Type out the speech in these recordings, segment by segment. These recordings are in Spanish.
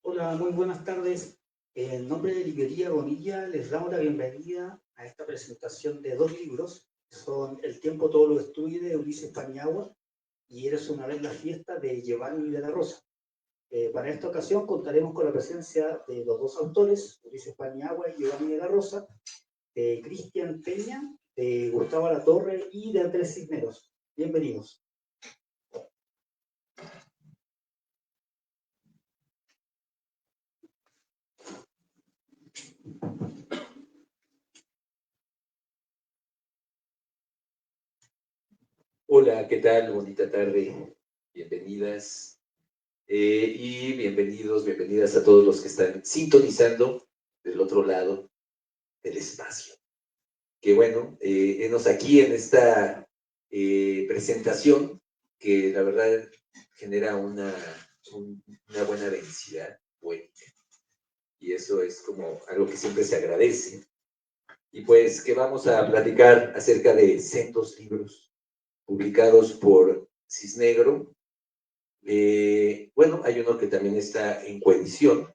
Hola, muy buenas tardes. En nombre de Librería Bonilla les damos la bienvenida a esta presentación de dos libros. Son El tiempo todo lo destruye de Ulises Paniagua y Eres una vez la fiesta de Giovanni de la Rosa. Para esta ocasión contaremos con la presencia de los dos autores, Ulises Paniagua y Giovanni de la Rosa, de Cristian Peña, de Gustavo Latorre y de Andrés Cisneros. Bienvenidos. Hola, ¿qué tal? Bonita tarde. Bienvenidas y bienvenidas a todos los que están sintonizando del otro lado del espacio. Que bueno, enos aquí en esta presentación que la verdad genera una buena densidad poética. Y eso es como algo que siempre se agradece. Y pues que vamos a platicar acerca de sendos libros publicados por Cisnegro. Bueno, hay uno que también está en coedición,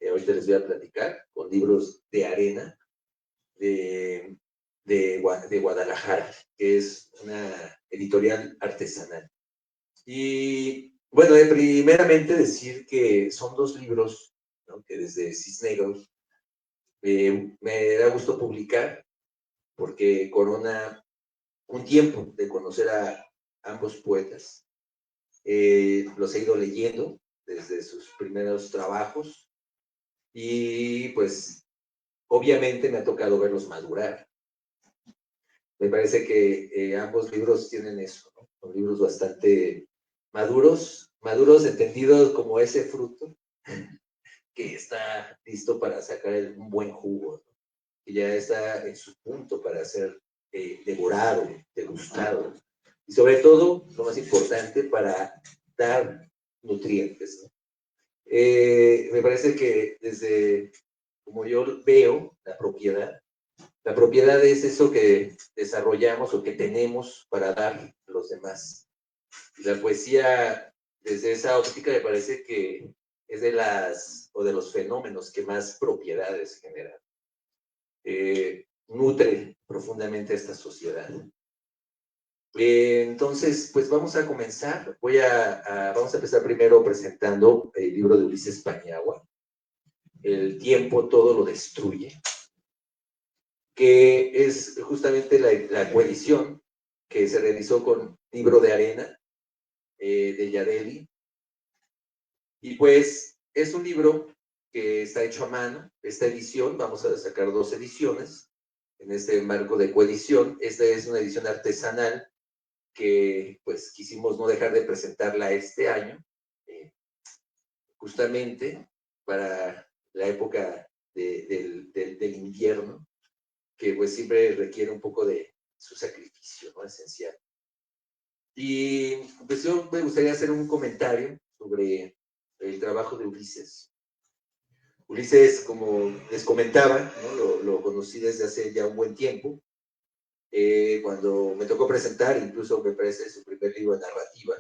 ahorita les voy a platicar, con libros de arena de Guadalajara, que es una editorial artesanal. Y bueno, primeramente decir que son dos libros, ¿no?, que desde Cisneros me da gusto publicar, porque corona un tiempo de conocer a ambos poetas. Los he ido leyendo desde sus primeros trabajos y pues obviamente me ha tocado verlos madurar. Me parece que ambos libros tienen eso, ¿no? Son libros bastante maduros entendidos como ese fruto que está listo para sacar un buen jugo, ¿no?, que ya está en su punto para ser devorado, degustado, y sobre todo, lo más importante, para dar nutrientes, ¿no? Me parece que desde como yo veo la propiedad es eso que desarrollamos o que tenemos para dar a los demás. Y la poesía, desde esa óptica, me parece que es de los fenómenos que más propiedades generan. Nutre profundamente esta sociedad. Entonces, pues vamos a comenzar. Vamos a empezar primero presentando el libro de Ulises Paniagua, El tiempo todo lo destruye, que es justamente la coedición que se realizó con Libro de Arena, de Yareli. Y pues es un libro que está hecho a mano. Esta edición, vamos a sacar dos ediciones en este marco de coedición. Esta es una edición artesanal que pues quisimos no dejar de presentarla este año, justamente para la época del invierno, que pues siempre requiere un poco de su sacrificio, ¿no?, esencial. Y pues yo me gustaría hacer un comentario sobre el trabajo de Ulises. Ulises, como les comentaba, ¿no?, lo conocí desde hace ya un buen tiempo. Cuando me tocó presentar, incluso me parece su primer libro de narrativa,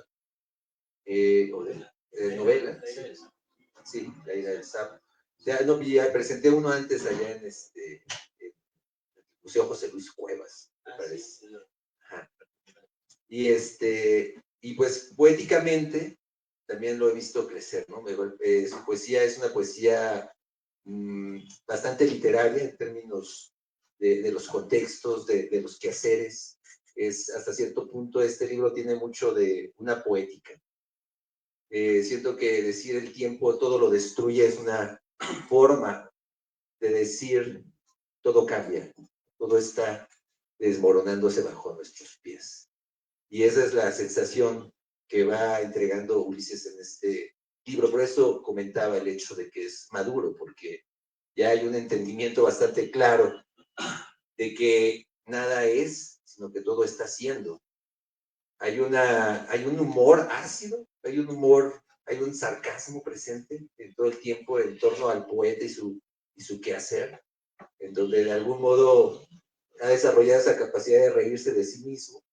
o de novela, sí, La ira del sapo. Ya no presenté uno antes allá en el Museo José Luis Cuevas, me parece. Ajá. Y pues poéticamente también lo he visto crecer, ¿no? Su poesía es una poesía bastante literaria en términos de los contextos, de los quehaceres. Hasta cierto punto este libro tiene mucho de una poética. Siento que decir el tiempo todo lo destruye es una forma de decir todo cambia, todo está desmoronándose bajo nuestros pies. Y esa es la sensación que va entregando Ulises en este libro. Por eso comentaba el hecho de que es maduro, porque ya hay un entendimiento bastante claro de que nada es, sino que todo está siendo. Hay un humor ácido, hay un sarcasmo presente en todo el tiempo en torno al poeta y su quehacer, en donde de algún modo ha desarrollado esa capacidad de reírse de sí mismo.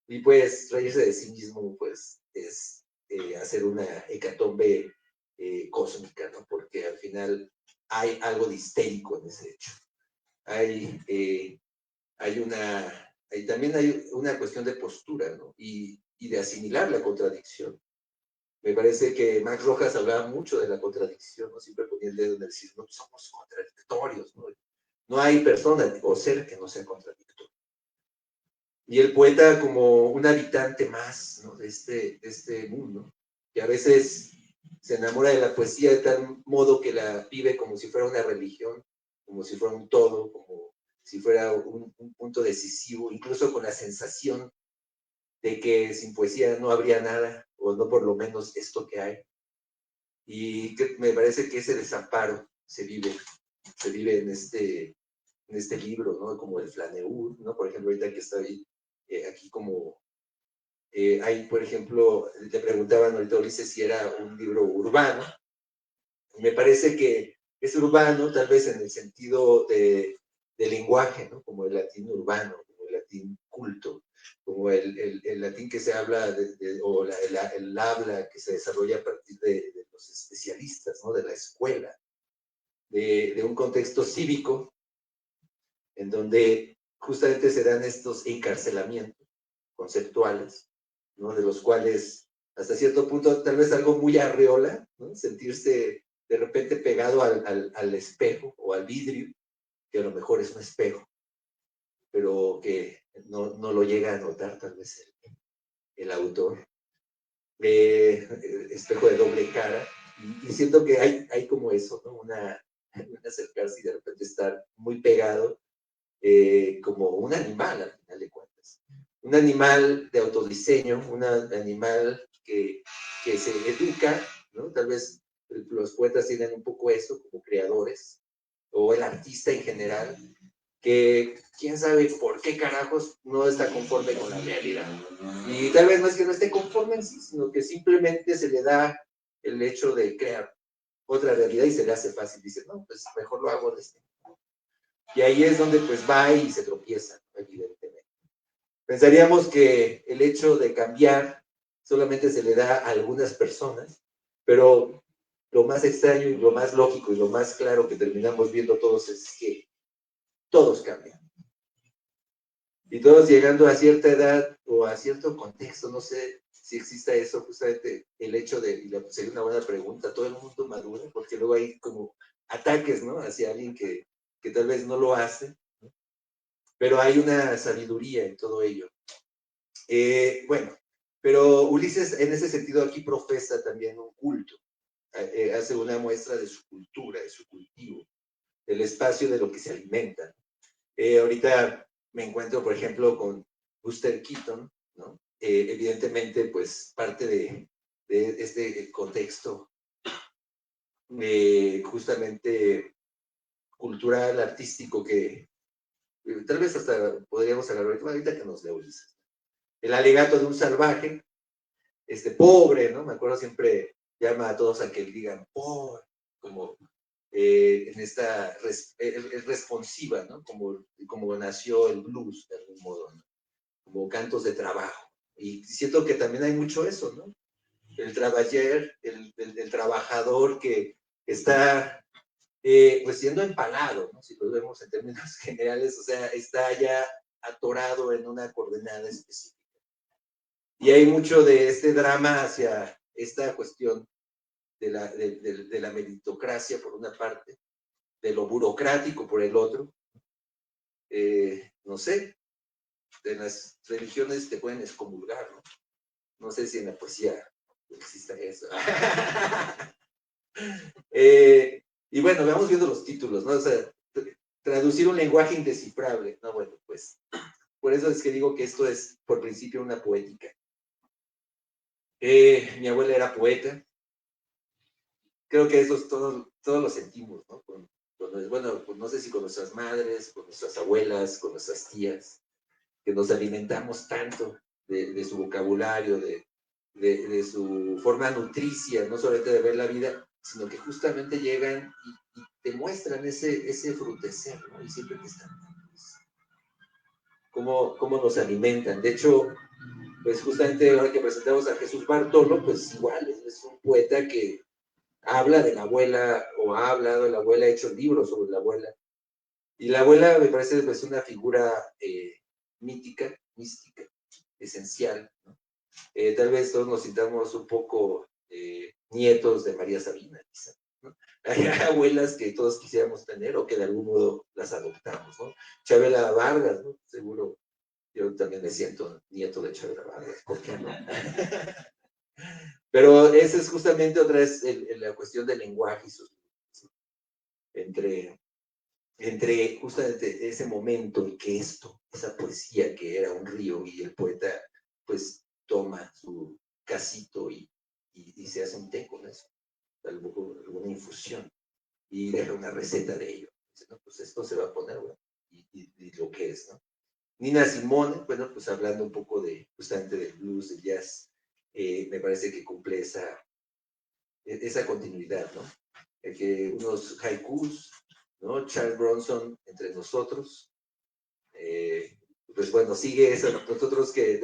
Y pues reírse de sí mismo pues es hacer una hecatombe cósmica, ¿no? Porque al final hay algo de histérico en ese hecho. También hay una cuestión de postura, ¿no? Y de asimilar la contradicción. Me parece que Max Rojas hablaba mucho de la contradicción, ¿no? Siempre ponía el dedo en el decir, no, somos contradictorios, ¿no? No hay persona o ser que no sea contradictorio. Y el poeta como un habitante más, ¿no? de este mundo, que a veces se enamora de la poesía de tal modo que la vive como si fuera una religión, como si fuera un todo, como si fuera un punto decisivo, incluso con la sensación de que sin poesía no habría nada, o no por lo menos esto que hay. Y que me parece que ese desamparo se vive en este libro, ¿no? Como el Flaneur, ¿no? Por ejemplo, ahorita que está aquí como hay, por ejemplo, te preguntaban ahorita, Ulises, si era un libro urbano. Me parece que es urbano, tal vez en el sentido de lenguaje, ¿no? Como el latín urbano, como el latín culto, como el latín que se habla, o el habla que se desarrolla a partir de los especialistas, ¿no? De la escuela, de un contexto cívico, en donde justamente se dan estos encarcelamientos conceptuales, ¿no? De los cuales, hasta cierto punto, tal vez algo muy arreola, ¿no? Sentirse de repente pegado al espejo o al vidrio, que a lo mejor es un espejo, pero que no lo llega a notar tal vez el autor. Espejo de doble cara, y siento que hay como eso, ¿no? Un acercarse y de repente estar muy pegado, como un animal al final de cuentas. Un animal de autodiseño, un animal que se educa, ¿no? Tal vez los poetas tienen un poco eso como creadores, o el artista en general, que quién sabe por qué carajos no está conforme con la realidad. Y tal vez no es que no esté conforme en sí, sino que simplemente se le da el hecho de crear otra realidad y se le hace fácil. Dice, no, pues mejor lo hago de este. Y ahí es donde pues va y se tropieza, evidentemente. Pensaríamos que el hecho de cambiar solamente se le da a algunas personas, pero lo más extraño y lo más lógico y lo más claro que terminamos viendo todos es que todos cambian. Y todos llegando a cierta edad o a cierto contexto, no sé si exista eso, justamente el hecho de, y sería una buena pregunta, ¿todo el mundo madura? Porque luego hay como ataques, ¿no? Hacia alguien que tal vez no lo hace, ¿no? Pero hay una sabiduría en todo ello. Bueno, pero Ulises en ese sentido aquí profesa también un culto, hace una muestra de su cultura, de su cultivo, del espacio de lo que se alimenta. Ahorita me encuentro, por ejemplo, con Buster Keaton, ¿no? Evidentemente, pues parte de este contexto justamente cultural, artístico, que tal vez hasta podríamos hablar ahorita que nos lea Ulises. El alegato de un salvaje, pobre, ¿no? Me acuerdo siempre llama a todos a que digan pobre, como en esta responsiva, ¿no? Como nació el blues, de algún modo, ¿no? Como cantos de trabajo. Y siento que también hay mucho eso, ¿no? El traballer, el trabajador que está pues siendo empalado, ¿no? Si lo vemos en términos generales, o sea, está ya atorado en una coordenada específica. Y hay mucho de este drama hacia esta cuestión de la meritocracia por una parte, de lo burocrático por el otro. No sé, de las religiones te pueden excomulgar, ¿no? No sé si en la poesía existe eso. Y bueno, vamos viendo los títulos, ¿no? O sea, traducir un lenguaje indescifrable. No, bueno, pues, por eso es que digo que esto es, por principio, una poética. Mi abuela era poeta. Creo que eso todos lo sentimos, ¿no? Bueno, pues no sé si con nuestras madres, con nuestras abuelas, con nuestras tías, que nos alimentamos tanto de su vocabulario, de su forma nutricia, no solamente de ver la vida, sino que justamente llegan y te muestran ese frutecer, ¿no? Y siempre te están cómo nos alimentan. De hecho, pues justamente ahora que presentamos a Jesús Bartolo, pues igual, es un poeta que habla de la abuela, o ha hablado de la abuela, ha hecho libros sobre la abuela. Y la abuela me parece pues, una figura mítica, mística, esencial, ¿no? Tal vez todos nos sintamos un poco nietos de María Sabina, quizá, ¿no? Hay abuelas que todos quisiéramos tener o que de algún modo las adoptamos, ¿no? Chabela Vargas, ¿no? Seguro yo también me siento nieto de Chabela Vargas, ¿por qué no? Pero esa es justamente otra vez la cuestión del lenguaje y sus entre justamente ese momento en que esa poesía que era un río y el poeta pues toma su casito y se hace un té con eso, alguna infusión y deja una receta de ello. Dice, no, pues esto se va a poner, bueno, y lo que es, ¿no? Nina Simone, bueno, pues hablando un poco justamente del blues, del jazz, me parece que cumple esa continuidad, ¿no? Que unos haikus, ¿no? Charles Bronson entre nosotros, pues bueno, sigue eso, nosotros que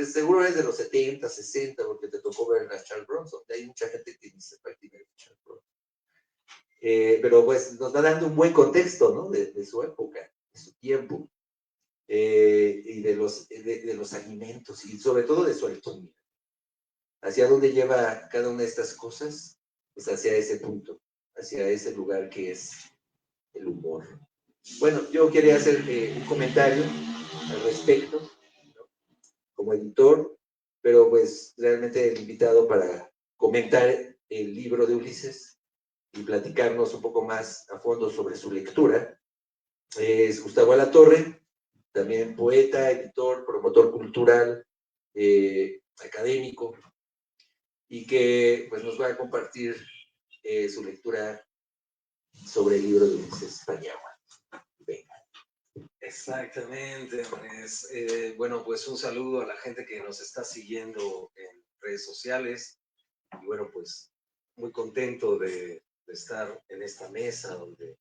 seguro es de los 70, 60, porque te tocó ver a Charles Bronson, hay mucha gente que dice prácticamente Charles Bronson. Pero pues nos va dando un buen contexto, ¿no? De su época, de su tiempo, y de los alimentos, y sobre todo de su anatomía. ¿Hacia dónde lleva cada una de estas cosas? Pues hacia ese punto, hacia ese lugar que es el humor. Bueno, yo quería hacer un comentario al respecto, ¿no? Como editor, pero pues realmente el invitado para comentar el libro de Ulises y platicarnos un poco más a fondo sobre su lectura es Gustavo Alatorre, también poeta, editor, promotor cultural, académico, y que pues nos va a compartir su lectura sobre el libro de Ulises Paniagua. Venga. Exactamente, Andrés. Bueno, pues un saludo a la gente que nos está siguiendo en redes sociales. Y bueno, pues muy contento de estar en esta mesa donde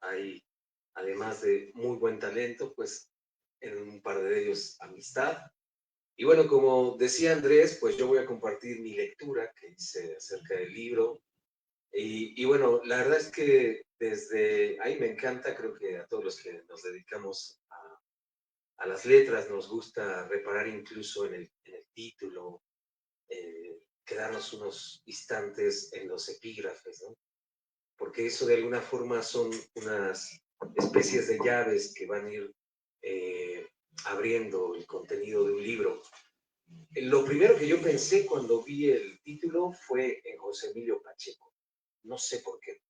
hay, además de muy buen talento, pues en un par de ellos amistad. Y bueno, como decía Andrés, pues yo voy a compartir mi lectura que hice acerca del libro. Y bueno, la verdad es que desde ahí me encanta, creo que a todos los que nos dedicamos a las letras nos gusta reparar incluso en el título, quedarnos unos instantes en los epígrafes, ¿no? Porque eso de alguna forma son unas especies de llaves que van a ir abriendo el contenido de un libro. Lo primero que yo pensé cuando vi el título fue en José Emilio Pacheco. No sé por qué.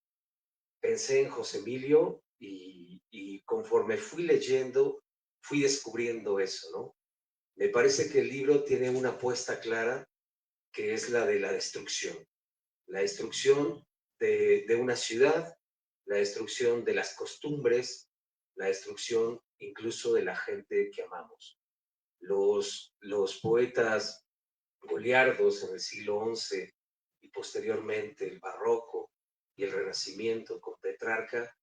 Pensé en José Emilio y conforme fui leyendo, fui descubriendo eso, ¿no? Me parece que el libro tiene una apuesta clara que es la de la destrucción de una ciudad, la destrucción de las costumbres, la destrucción incluso de la gente que amamos. Los poetas goliardos en el siglo XI y posteriormente el barroco y el renacimiento con Petrarca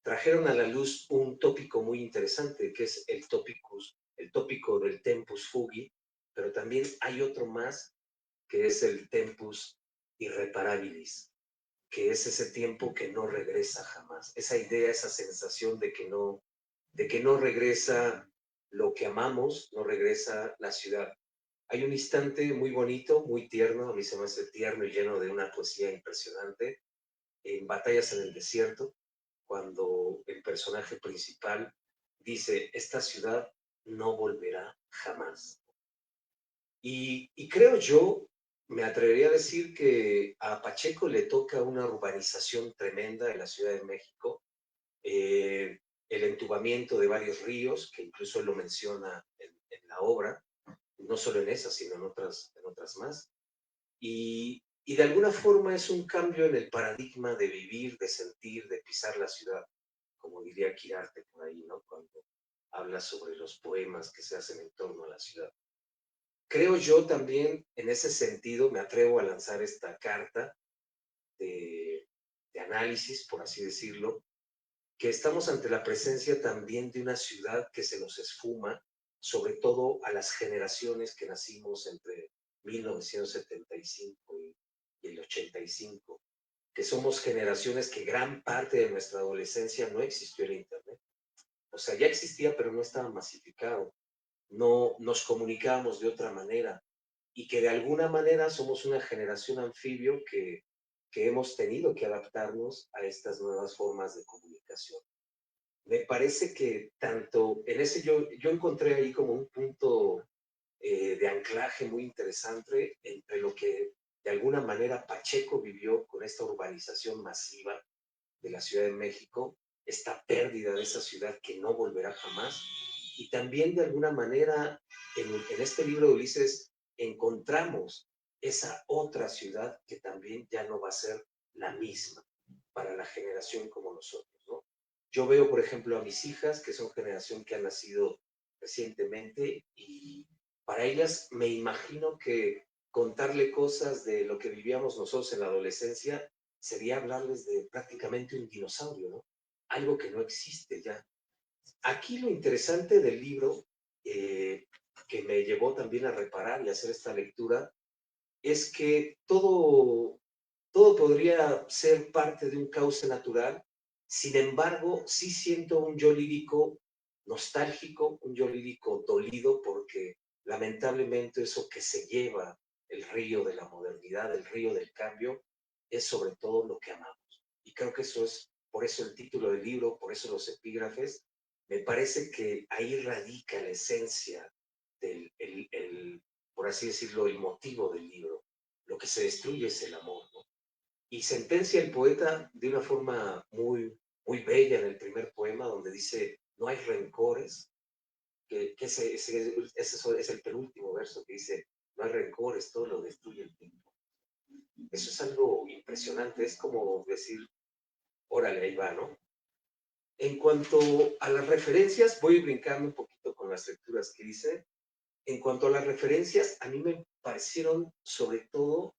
trajeron a la luz un tópico muy interesante que es el tópico del tempus fugit, pero también hay otro más que es el tempus irreparabilis, que es ese tiempo que no regresa jamás, esa idea, esa sensación de que no regresa lo que amamos, no regresa la ciudad. Hay un instante muy bonito, muy tierno, a mí se me hace tierno y lleno de una poesía impresionante, en Batallas en el Desierto, cuando el personaje principal dice, esta ciudad no volverá jamás. Y creo yo, me atrevería a decir que a Pacheco le toca una urbanización tremenda en la Ciudad de México, el entubamiento de varios ríos, que incluso él lo menciona en la obra, no solo en esa, sino en otras más. Y de alguna forma es un cambio en el paradigma de vivir, de sentir, de pisar la ciudad, como diría Quirarte por ahí, ¿no? Cuando habla sobre los poemas que se hacen en torno a la ciudad. Creo yo también, en ese sentido, me atrevo a lanzar esta carta de análisis, por así decirlo, que estamos ante la presencia también de una ciudad que se nos esfuma, sobre todo a las generaciones que nacimos entre 1975 y el 85. que somos generaciones que gran parte de nuestra adolescencia no existió el Internet. O sea, ya existía, pero no estaba masificado. No nos comunicábamos de otra manera y que de alguna manera somos una generación anfibio que hemos tenido que adaptarnos a estas nuevas formas de comunicación. Me parece que tanto en ese yo encontré ahí como un punto de anclaje muy interesante entre lo que de alguna manera Pacheco vivió con esta urbanización masiva de la Ciudad de México, esta pérdida de esa ciudad que no volverá jamás, y también de alguna manera en este libro de Ulises encontramos esa otra ciudad que también ya no va a ser la misma para la generación como nosotros, ¿no? Yo veo, por ejemplo, a mis hijas, que son generación que han nacido recientemente, y para ellas me imagino que contarle cosas de lo que vivíamos nosotros en la adolescencia sería hablarles de prácticamente un dinosaurio, ¿no? Algo que no existe ya. Aquí lo interesante del libro, que me llevó también a reparar y hacer esta lectura, es que todo podría ser parte de un cauce natural. Sin embargo, sí siento un yo lírico nostálgico, un yo lírico dolido, porque lamentablemente eso que se lleva el río de la modernidad, el río del cambio, es sobre todo lo que amamos. Y creo que eso es, por eso el título del libro, por eso los epígrafes, me parece que ahí radica la esencia por así decirlo, el motivo del libro. Lo que se destruye es el amor, ¿no? Y sentencia el poeta de una forma muy bella en el primer poema, donde dice, no hay rencores, que ese es el penúltimo verso, que dice, no hay rencores, todo lo destruye el tiempo. Eso es algo impresionante, es como decir, órale, ahí va, ¿no? En cuanto a las referencias, voy brincando un poquito con las lecturas que hice. En cuanto a las referencias, a mí me parecieron sobre todo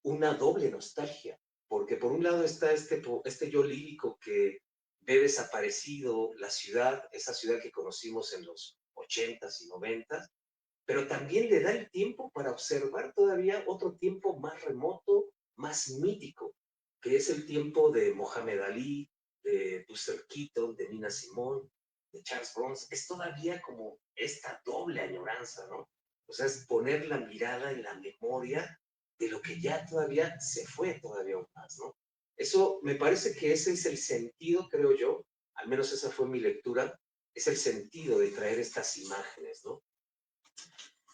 una doble nostalgia, porque por un lado está este yo lírico que ve desaparecido la ciudad, esa ciudad que conocimos en los 80s y 90s, pero también le da el tiempo para observar todavía otro tiempo más remoto, más mítico, que es el tiempo de Mohamed Ali, de Buster Keaton, de Nina Simone, de Charles Bronson. Es todavía como esta doble añoranza, ¿no? O sea, es poner la mirada en la memoria de lo que ya todavía se fue todavía aún más, ¿no? Eso me parece que ese es el sentido, creo yo, al menos esa fue mi lectura, es el sentido de traer estas imágenes, ¿no?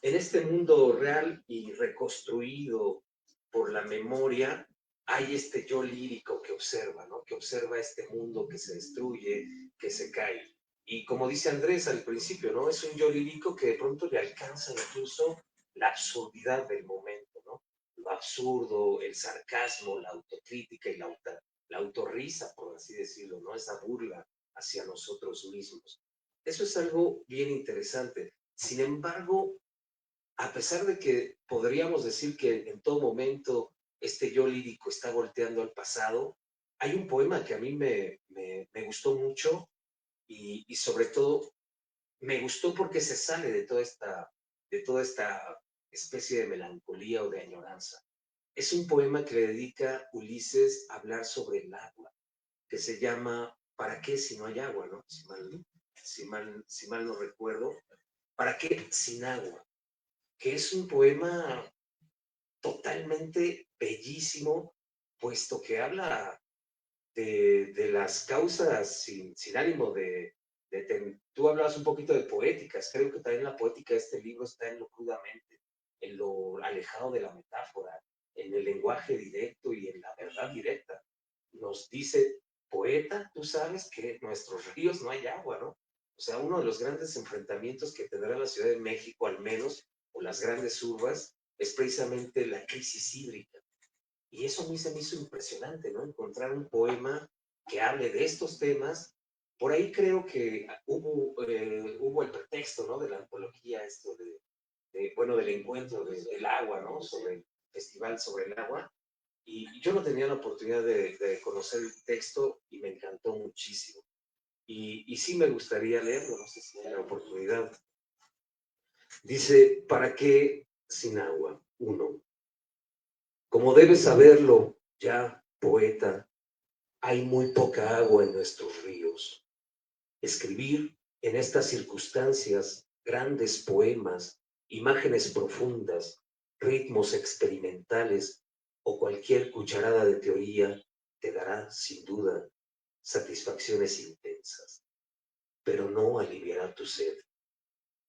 En este mundo real y reconstruido por la memoria, hay este yo lírico que observa, ¿no? Que observa este mundo que se destruye, que se cae. Y como dice Andrés al principio, ¿no? Es un yo lírico que de pronto le alcanza incluso la absurdidad del momento, ¿no? Lo absurdo, el sarcasmo, la autocrítica y la autorrisa, por así decirlo, ¿no? Esa burla hacia nosotros mismos. Eso es algo bien interesante. Sin embargo, a pesar de que podríamos decir que en todo momento este yo lírico está volteando al pasado, hay un poema que a mí me gustó mucho y sobre todo me gustó porque se sale de toda esta especie de melancolía o de añoranza. Es un poema que le dedica Ulises a hablar sobre el agua, que se llama ¿Para qué si no hay agua? ¿No? Si mal no recuerdo. ¿Para qué sin agua? Que es un poema totalmente bellísimo, puesto que habla de las causas sin ánimo tú hablabas un poquito de poéticas, creo que también la poética de este libro está en lo crudamente, en lo alejado de la metáfora, en el lenguaje directo y en la verdad directa. Nos dice, poeta, tú sabes que en nuestros ríos no hay agua, ¿no? O sea, uno de los grandes enfrentamientos que tendrá la Ciudad de México, al menos, o las grandes urbas, es precisamente la crisis hídrica. Y eso a mí se me hizo impresionante, ¿no? Encontrar un poema que hable de estos temas. Por ahí creo que hubo el pretexto, ¿no? De la antología, esto bueno, del encuentro del agua, ¿no? Sobre el festival sobre el agua. Y yo no tenía la oportunidad de conocer el texto y me encantó muchísimo. Y sí me gustaría leerlo, no sé si hay la oportunidad. Dice, ¿para qué sin agua? Uno. Como debes saberlo ya, Poeta, hay muy poca agua en nuestros ríos. Escribir en estas circunstancias grandes poemas, imágenes profundas, ritmos experimentales o cualquier cucharada de teoría te dará, sin duda, satisfacciones intensas, pero no aliviará tu sed.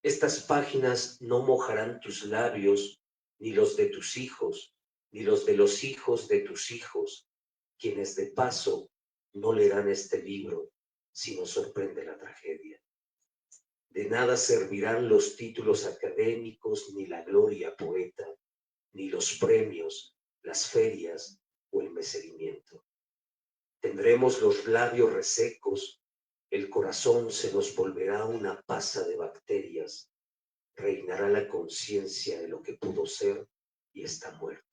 Estas páginas no mojarán tus labios, ni los de tus hijos, ni los de los hijos de tus hijos, quienes de paso no leerán este libro si nos sorprende la tragedia. De nada servirán los títulos académicos, ni la gloria poeta, ni los premios, las ferias o el merecimiento. Tendremos los labios resecos, el corazón se nos volverá una pasa de bacterias, reinará la conciencia de lo que pudo ser y está muerto.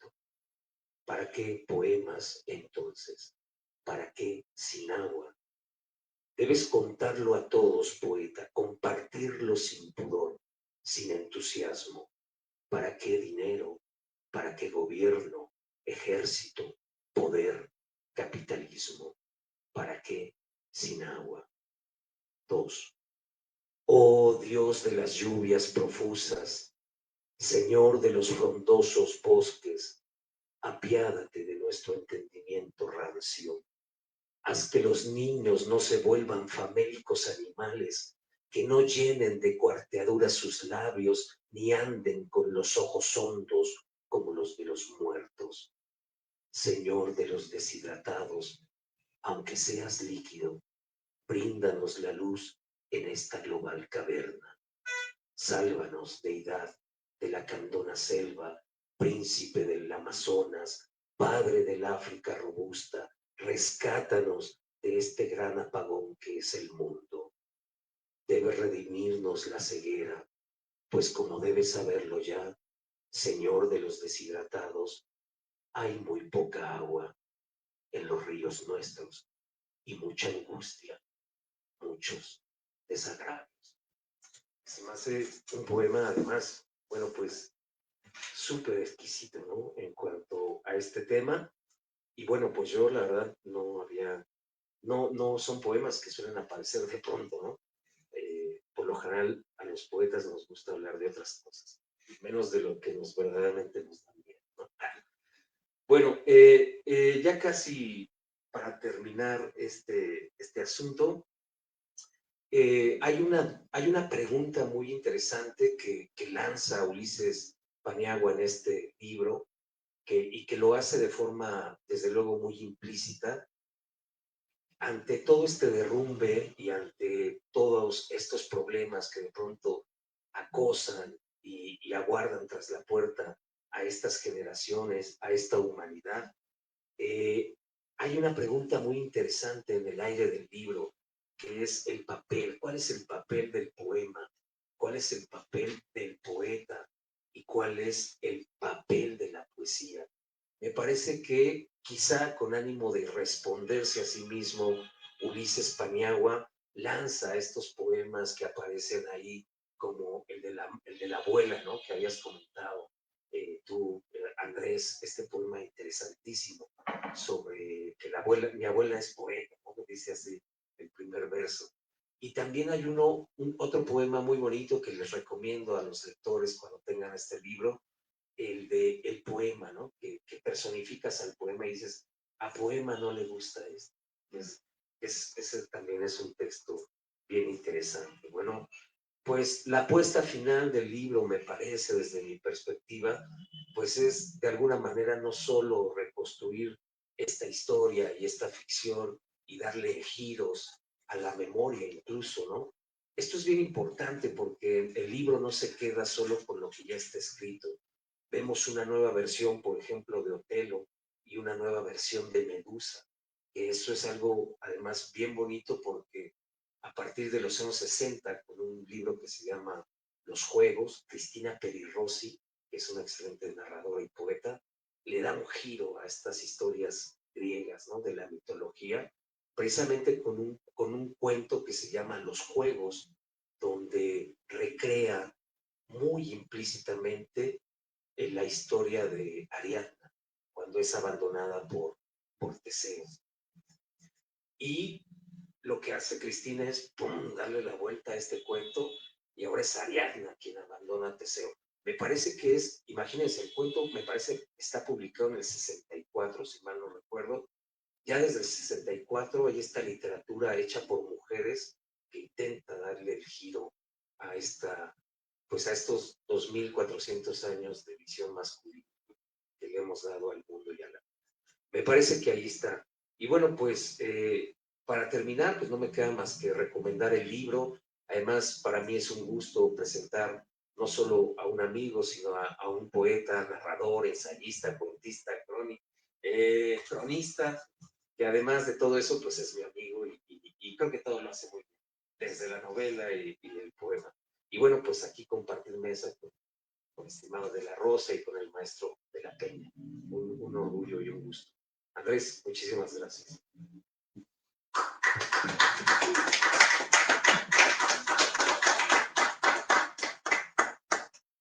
¿Para qué poemas entonces? ¿Para qué sin agua? Debes contarlo a todos, poeta, compartirlo sin pudor, sin entusiasmo. ¿Para qué dinero? ¿Para qué gobierno, ejército, poder, capitalismo? ¿Para qué sin agua? 2. Oh Dios de las lluvias profusas, Señor de los frondosos bosques, apiádate de nuestro entendimiento rancio. Haz que los niños no se vuelvan famélicos animales, que no llenen de cuarteaduras sus labios, ni anden con los ojos hondos como los de los muertos. Señor de los deshidratados, aunque seas líquido, bríndanos la luz en esta global caverna. Sálvanos, deidad, de la candona selva, príncipe del Amazonas, padre del África robusta, rescátanos de este gran apagón que es el mundo. Debe redimirnos la ceguera, pues como debes saberlo ya, Señor de los deshidratados, hay muy poca agua en los ríos nuestros y mucha angustia, muchos desagravios. Se me hace un poema, además, bueno, pues súper exquisito, ¿no? En cuanto a este tema. Y bueno, pues yo la verdad no son poemas que suelen aparecer de pronto, ¿no? Por lo general a los poetas nos gusta hablar de otras cosas, menos de lo que nos verdaderamente nos dan bien, ¿no? Bueno, ya casi para terminar este asunto, hay una pregunta muy interesante que lanza Ulises Paniagua en este libro y que lo hace de forma, desde luego, muy implícita. Ante todo este derrumbe y ante todos estos problemas que de pronto acosan y aguardan tras la puerta a estas generaciones, a esta humanidad, hay una pregunta muy interesante en el aire del libro, que es el papel. ¿Cuál es el papel del poema? ¿Cuál es el papel del poeta? ¿Y cuál es el papel de la poesía? Me parece que quizá con ánimo de responderse a sí mismo, Ulises Paniagua lanza estos poemas que aparecen ahí, como el de la abuela, ¿no? Que habías comentado tú, Andrés, este poema interesantísimo sobre que mi abuela es poeta, ¿no? Dice así el primer verso. Y también hay otro poema muy bonito que les recomiendo a los lectores cuando tengan este libro, el de el poema, ¿no? Que personificas al poema y dices, a poema no le gusta esto. Ese también es un texto bien interesante. Bueno, pues la apuesta final del libro, me parece, desde mi perspectiva, pues es de alguna manera no solo reconstruir esta historia y esta ficción y darle giros a la memoria incluso, ¿no? Esto es bien importante porque el libro no se queda solo con lo que ya está escrito. Vemos una nueva versión, por ejemplo, de Otelo y una nueva versión de Medusa. Eso es algo, además, bien bonito porque a partir de los años 60, con un libro que se llama Los Juegos, Cristina Perirossi, que es una excelente narradora y poeta, le da un giro a estas historias griegas, ¿no? De la mitología, precisamente con un cuento que se llama Los Juegos, donde recrea muy implícitamente en la historia de Ariadna, cuando es abandonada por por Teseo. Y lo que hace Cristina es ¡pum!, darle la vuelta a este cuento, y ahora es Ariadna quien abandona a Teseo. Me parece que es, imagínense, el cuento me parece que está publicado en el 64, si mal no recuerdo. Ya desde el 64 hay esta literatura hecha por mujeres que intenta darle el giro a esta, pues a estos 2400 años de visión masculina que le hemos dado al mundo y a la... Me parece que ahí está. Y bueno, pues para terminar, pues no me queda más que recomendar el libro. Además, para mí es un gusto presentar no solo a un amigo, sino a un poeta, narrador, ensayista, cuentista, cronista, que además de todo eso, pues es mi amigo y creo que todo lo hace muy bien, desde la novela y el poema. Y bueno, pues aquí compartir mesa con estimado de la Rosa y con el maestro de la Peña. Un orgullo y un gusto. Andrés, muchísimas gracias.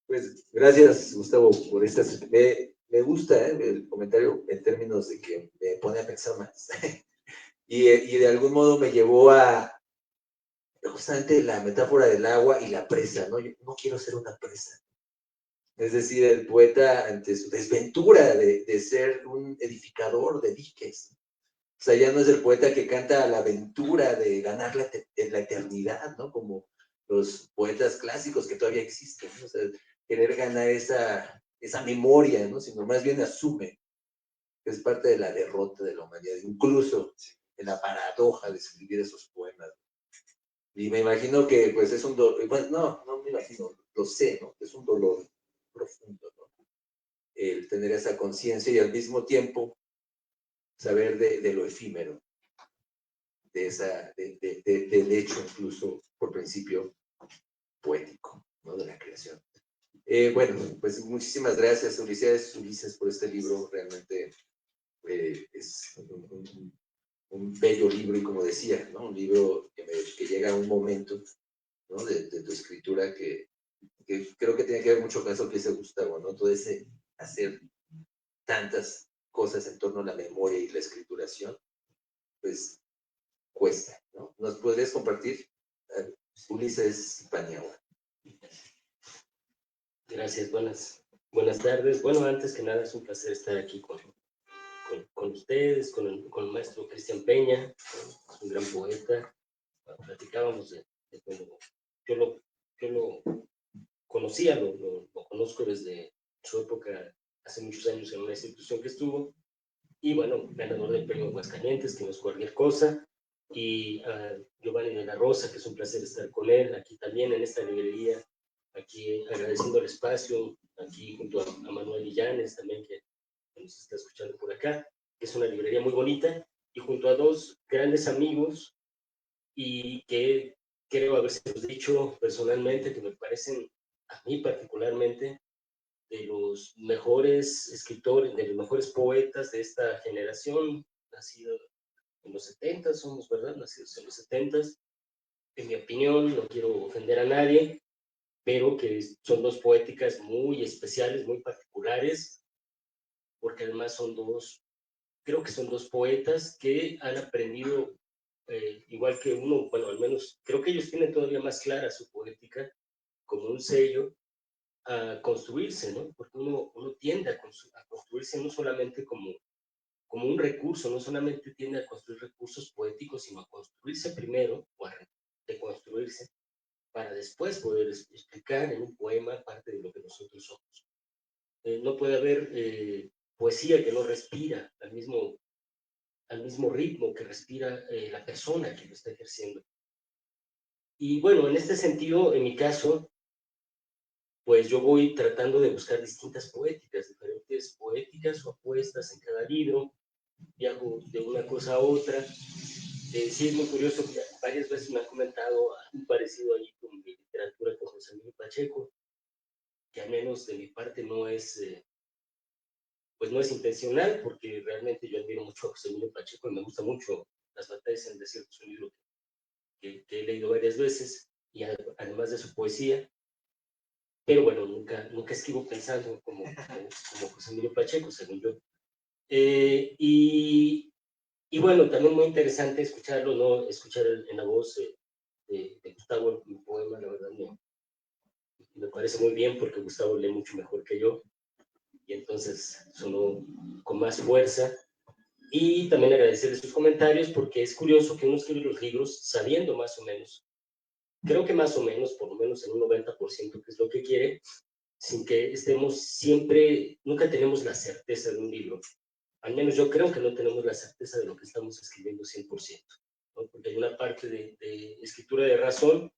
Pues gracias, Gustavo, por estas. Me gusta el comentario en términos de que me pone a pensar más. y de algún modo me llevó a justamente la metáfora del agua y la presa, ¿no? Yo no quiero ser una presa. Es decir, el poeta ante su desventura de ser un edificador de diques. O sea, ya no es el poeta que canta la aventura de ganar la eternidad, ¿no? Como los poetas clásicos que todavía existen, ¿no? O sea, querer ganar esa memoria, ¿no? Sino más bien asume que es parte de la derrota de la humanidad, incluso en la paradoja de escribir esos poemas. Y me imagino que, pues, es un dolor, bueno, no me imagino, lo sé, ¿no? Es un dolor profundo, ¿no? El tener esa conciencia y al mismo tiempo saber de lo efímero, del hecho incluso por principio poético, ¿no? De la creación. Bueno, pues muchísimas gracias, Ulises, por este libro. Realmente es un bello libro y como decía, ¿no? Un libro que llega a un momento, ¿no? de tu escritura que creo que tiene que ver mucho con eso que dice Gustavo, ¿no? Todo ese hacer tantas cosas en torno a la memoria y la escrituración, pues cuesta, ¿no? ¿Nos podrías compartir, Ulises Paniagua? Gracias, buenas tardes. Bueno, antes que nada es un placer estar aquí con ustedes, con el maestro Cristian Peña, es un gran poeta. Platicábamos de cómo yo lo conocía, lo conozco desde su época, hace muchos años en una institución que estuvo, y bueno, ganador del premio Aguascalientes, que no es cualquier cosa, y Giovanni de la Rosa, que es un placer estar con él, aquí también en esta librería, aquí agradeciendo el espacio, aquí junto a Manuel Illanes también, que nos está escuchando por acá, que es una librería muy bonita, y junto a dos grandes amigos, y que creo haberse dicho personalmente, que me parecen a mí particularmente de los mejores escritores, de los mejores poetas de esta generación, nacido en los 70, somos, ¿verdad? Nacidos en los 70, en mi opinión, no quiero ofender a nadie, pero que son dos poéticas muy especiales, muy particulares, porque además son dos, creo que son dos poetas que han aprendido, igual que uno, bueno, al menos creo que ellos tienen todavía más clara su poética como un sello, a construirse, ¿no? Porque uno tiende a construirse no solamente como un recurso, no solamente tiende a construir recursos poéticos, sino a construirse primero, o a deconstruirse, para después poder explicar en un poema parte de lo que nosotros somos. No puede haber poesía que no respira al mismo ritmo que respira la persona que lo está ejerciendo. Y bueno, en este sentido, en mi caso, pues yo voy tratando de buscar distintas poéticas, diferentes poéticas o apuestas en cada libro, viajo de una cosa a otra. Sí, es muy curioso, que varias veces me han comentado un parecido ahí con mi literatura con José Emilio Pacheco, que al menos de mi parte no es, pues no es intencional, porque realmente yo admiro mucho a José Emilio Pacheco y me gusta mucho Las batallas en el desierto, es un libro que he leído varias veces, y además de su poesía. Pero bueno, nunca esquivo pensando como José Emilio Pacheco, según yo. Y bueno, también muy interesante escucharlo, ¿no? Escuchar en la voz de Gustavo mi poema, la verdad me parece muy bien porque Gustavo lee mucho mejor que yo y entonces sonó con más fuerza. Y también agradecerle sus comentarios porque es curioso que uno escribe los libros sabiendo más o menos, creo que más o menos, por lo menos en un 90% que es lo que quiere, sin que estemos siempre, nunca tenemos la certeza de un libro. Al menos yo creo que no tenemos la certeza de lo que estamos escribiendo 100%, ¿no? Porque hay una parte de escritura de razón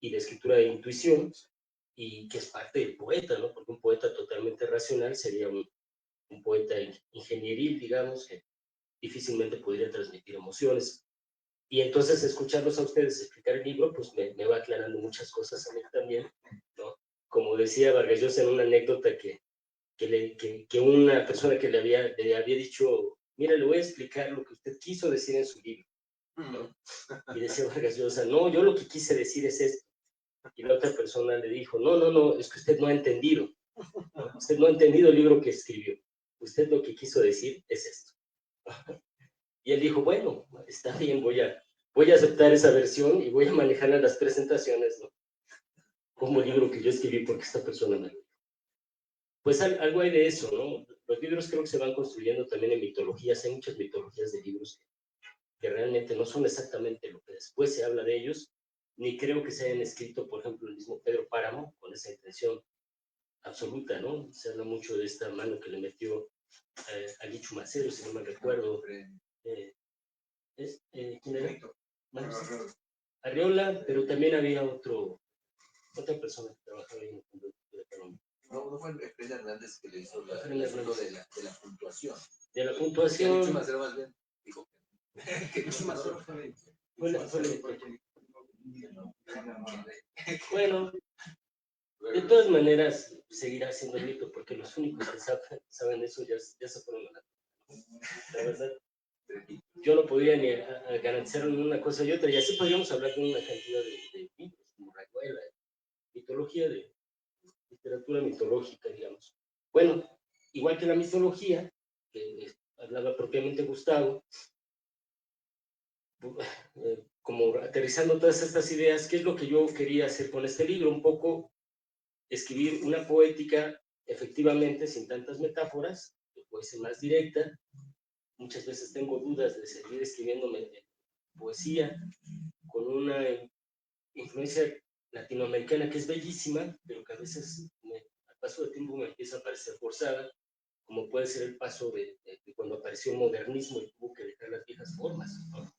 y de escritura de intuición, y que es parte del poeta, ¿no? Porque un poeta totalmente racional sería un poeta ingenieril, digamos, que difícilmente podría transmitir emociones. Y entonces escucharlos a ustedes explicar el libro, pues me va aclarando muchas cosas a mí también, ¿no? Como decía Vargas Llosa en una anécdota que una persona que le había dicho, mira, le voy a explicar lo que usted quiso decir en su libro, ¿no? Y decía Vargas Llosa, no, yo lo que quise decir es esto. Y la otra persona le dijo, no, es que usted no ha entendido, ¿no? Usted no ha entendido el libro que escribió. Usted lo que quiso decir es esto. Y él dijo, bueno, está bien, voy a aceptar esa versión y voy a manejarla en las presentaciones, ¿no? Como libro que yo escribí porque esta persona me lo dijo. Pues algo hay de eso, ¿no? Los libros creo que se van construyendo también en mitologías. Hay muchas mitologías de libros que realmente no son exactamente lo que después se habla de ellos, ni creo que se hayan escrito, por ejemplo, el mismo Pedro Páramo, con esa intención absoluta, ¿no? Se habla mucho de esta mano que le metió a Guicho Macero, si no me recuerdo. ¿Quién era? Arriola, pero también había otra persona que trabajaba ahí en el Fondo de Colombia. No fue Efraín Hernández que le hizo el asunto de la puntuación. De la puntuación. Guicho Macero más bien dijo que Guicho Macero fue Bueno, de todas maneras seguirá siendo mito porque los únicos que saben eso ya se fueron a la verdad. Yo no podía ni garantizar una cosa y otra, y así podríamos hablar de una cantidad de libros, como Rayuela, mitología, de literatura mitológica, digamos. Bueno, igual que la mitología, que hablaba propiamente Gustavo, como aterrizando todas estas ideas, ¿qué es lo que yo quería hacer con este libro? Un poco escribir una poética, efectivamente, sin tantas metáforas, que puede ser más directa. Muchas veces tengo dudas de seguir escribiéndome poesía con una influencia latinoamericana que es bellísima, pero que a veces al paso del tiempo me empieza a parecer forzada, como puede ser el paso de cuando apareció el modernismo y tuvo que dejar las viejas formas, ¿no?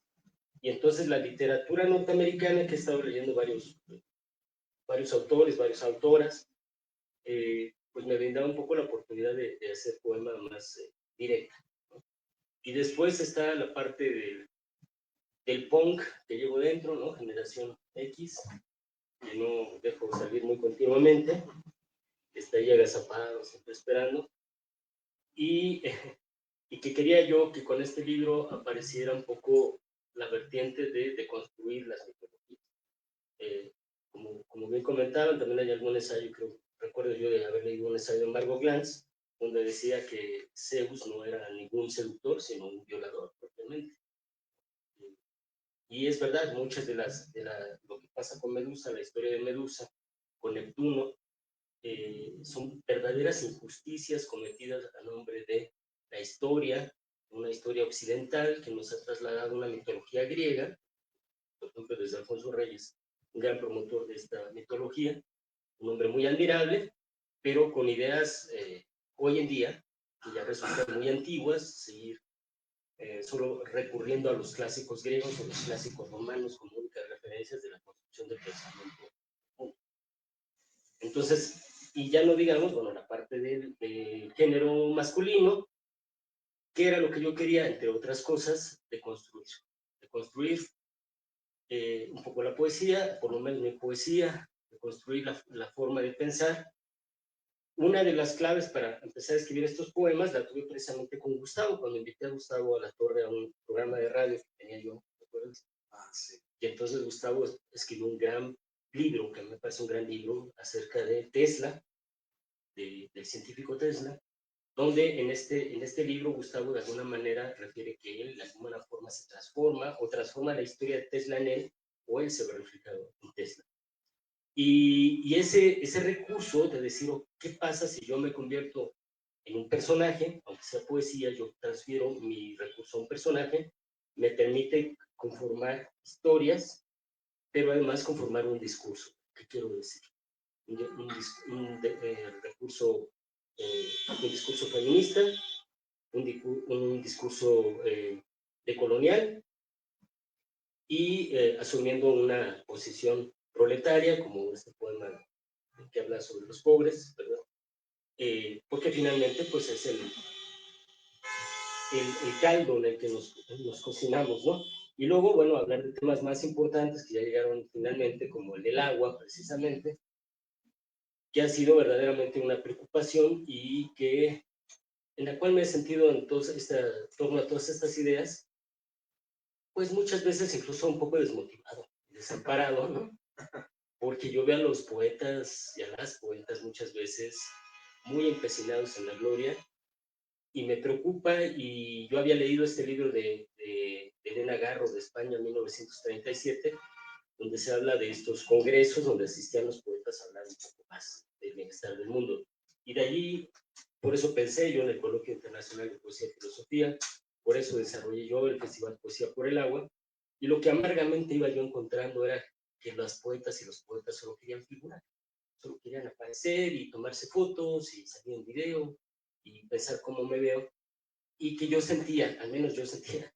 Y entonces la literatura norteamericana, que he estado leyendo varios autores, varias autoras, pues me brindaba un poco la oportunidad de hacer poema más directa, ¿no? Y después está la parte del punk que llevo dentro, ¿no? Generación X, que no dejo salir muy continuamente, está ahí agazapado, siempre esperando, y que quería yo que con este libro apareciera un poco la vertiente de construir las mitologías. Como bien comentaban, también hay algún ensayo, recuerdo yo de haber leído un ensayo de Margot Glantz, donde decía que Zeus no era ningún seductor, sino un violador propiamente. Y es verdad, muchas de lo que pasa con Medusa, la historia de Medusa, con Neptuno, son verdaderas injusticias cometidas a nombre de la historia, una historia occidental que nos ha trasladado una mitología griega, por ejemplo, desde Alfonso Reyes, un gran promotor de esta mitología, un hombre muy admirable, pero con ideas hoy en día, que ya resultan muy antiguas, seguir solo recurriendo a los clásicos griegos o los clásicos romanos como únicas referencias de la construcción del pensamiento. Entonces, y ya no digamos, bueno, la parte del género masculino, que era lo que yo quería, entre otras cosas, de construir un poco la poesía, por lo menos mi poesía, de construir la forma de pensar. Una de las claves para empezar a escribir estos poemas la tuve precisamente con Gustavo, cuando invité a Gustavo a la Torre a un programa de radio que tenía yo, ¿te acuerdas? Sí. Y entonces Gustavo escribió un gran libro, que me parece un gran libro, acerca de Tesla, del científico Tesla, donde en este libro Gustavo de alguna manera refiere que él de alguna forma se transforma o transforma la historia de Tesla en él, o él se ve reflejado en Tesla. Y ese recurso de decir, oh, ¿qué pasa si yo me convierto en un personaje? Aunque sea poesía, yo transfiero mi recurso a un personaje, me permite conformar historias, pero además conformar un discurso. ¿Qué quiero decir? Recurso, un discurso feminista, un discurso decolonial, y asumiendo una posición proletaria, como este poema que habla sobre los pobres, ¿verdad? Porque finalmente pues es el caldo en el que nos cocinamos, ¿no? Y luego, bueno, hablar de temas más importantes que ya llegaron finalmente, como el del agua, precisamente, que ha sido verdaderamente una preocupación y que, en la cual me he sentido en torno a todas estas ideas, pues muchas veces incluso un poco desmotivado, desamparado, ¿no? Porque yo veo a los poetas y a las poetas muchas veces muy empecinados en la gloria, y me preocupa. Y yo había leído este libro de Elena Garro, de España, 1937, donde se habla de estos congresos donde asistían los poetas a hablar un poco más del bienestar del mundo. Y de allí, por eso pensé yo en el Coloquio Internacional de Poesía y Filosofía, por eso desarrollé yo el Festival Poesía por el Agua, y lo que amargamente iba yo encontrando era que las poetas y los poetas solo querían figurar, solo querían aparecer y tomarse fotos y salir en video y pensar cómo me veo, y que yo sentía, al menos yo sentía,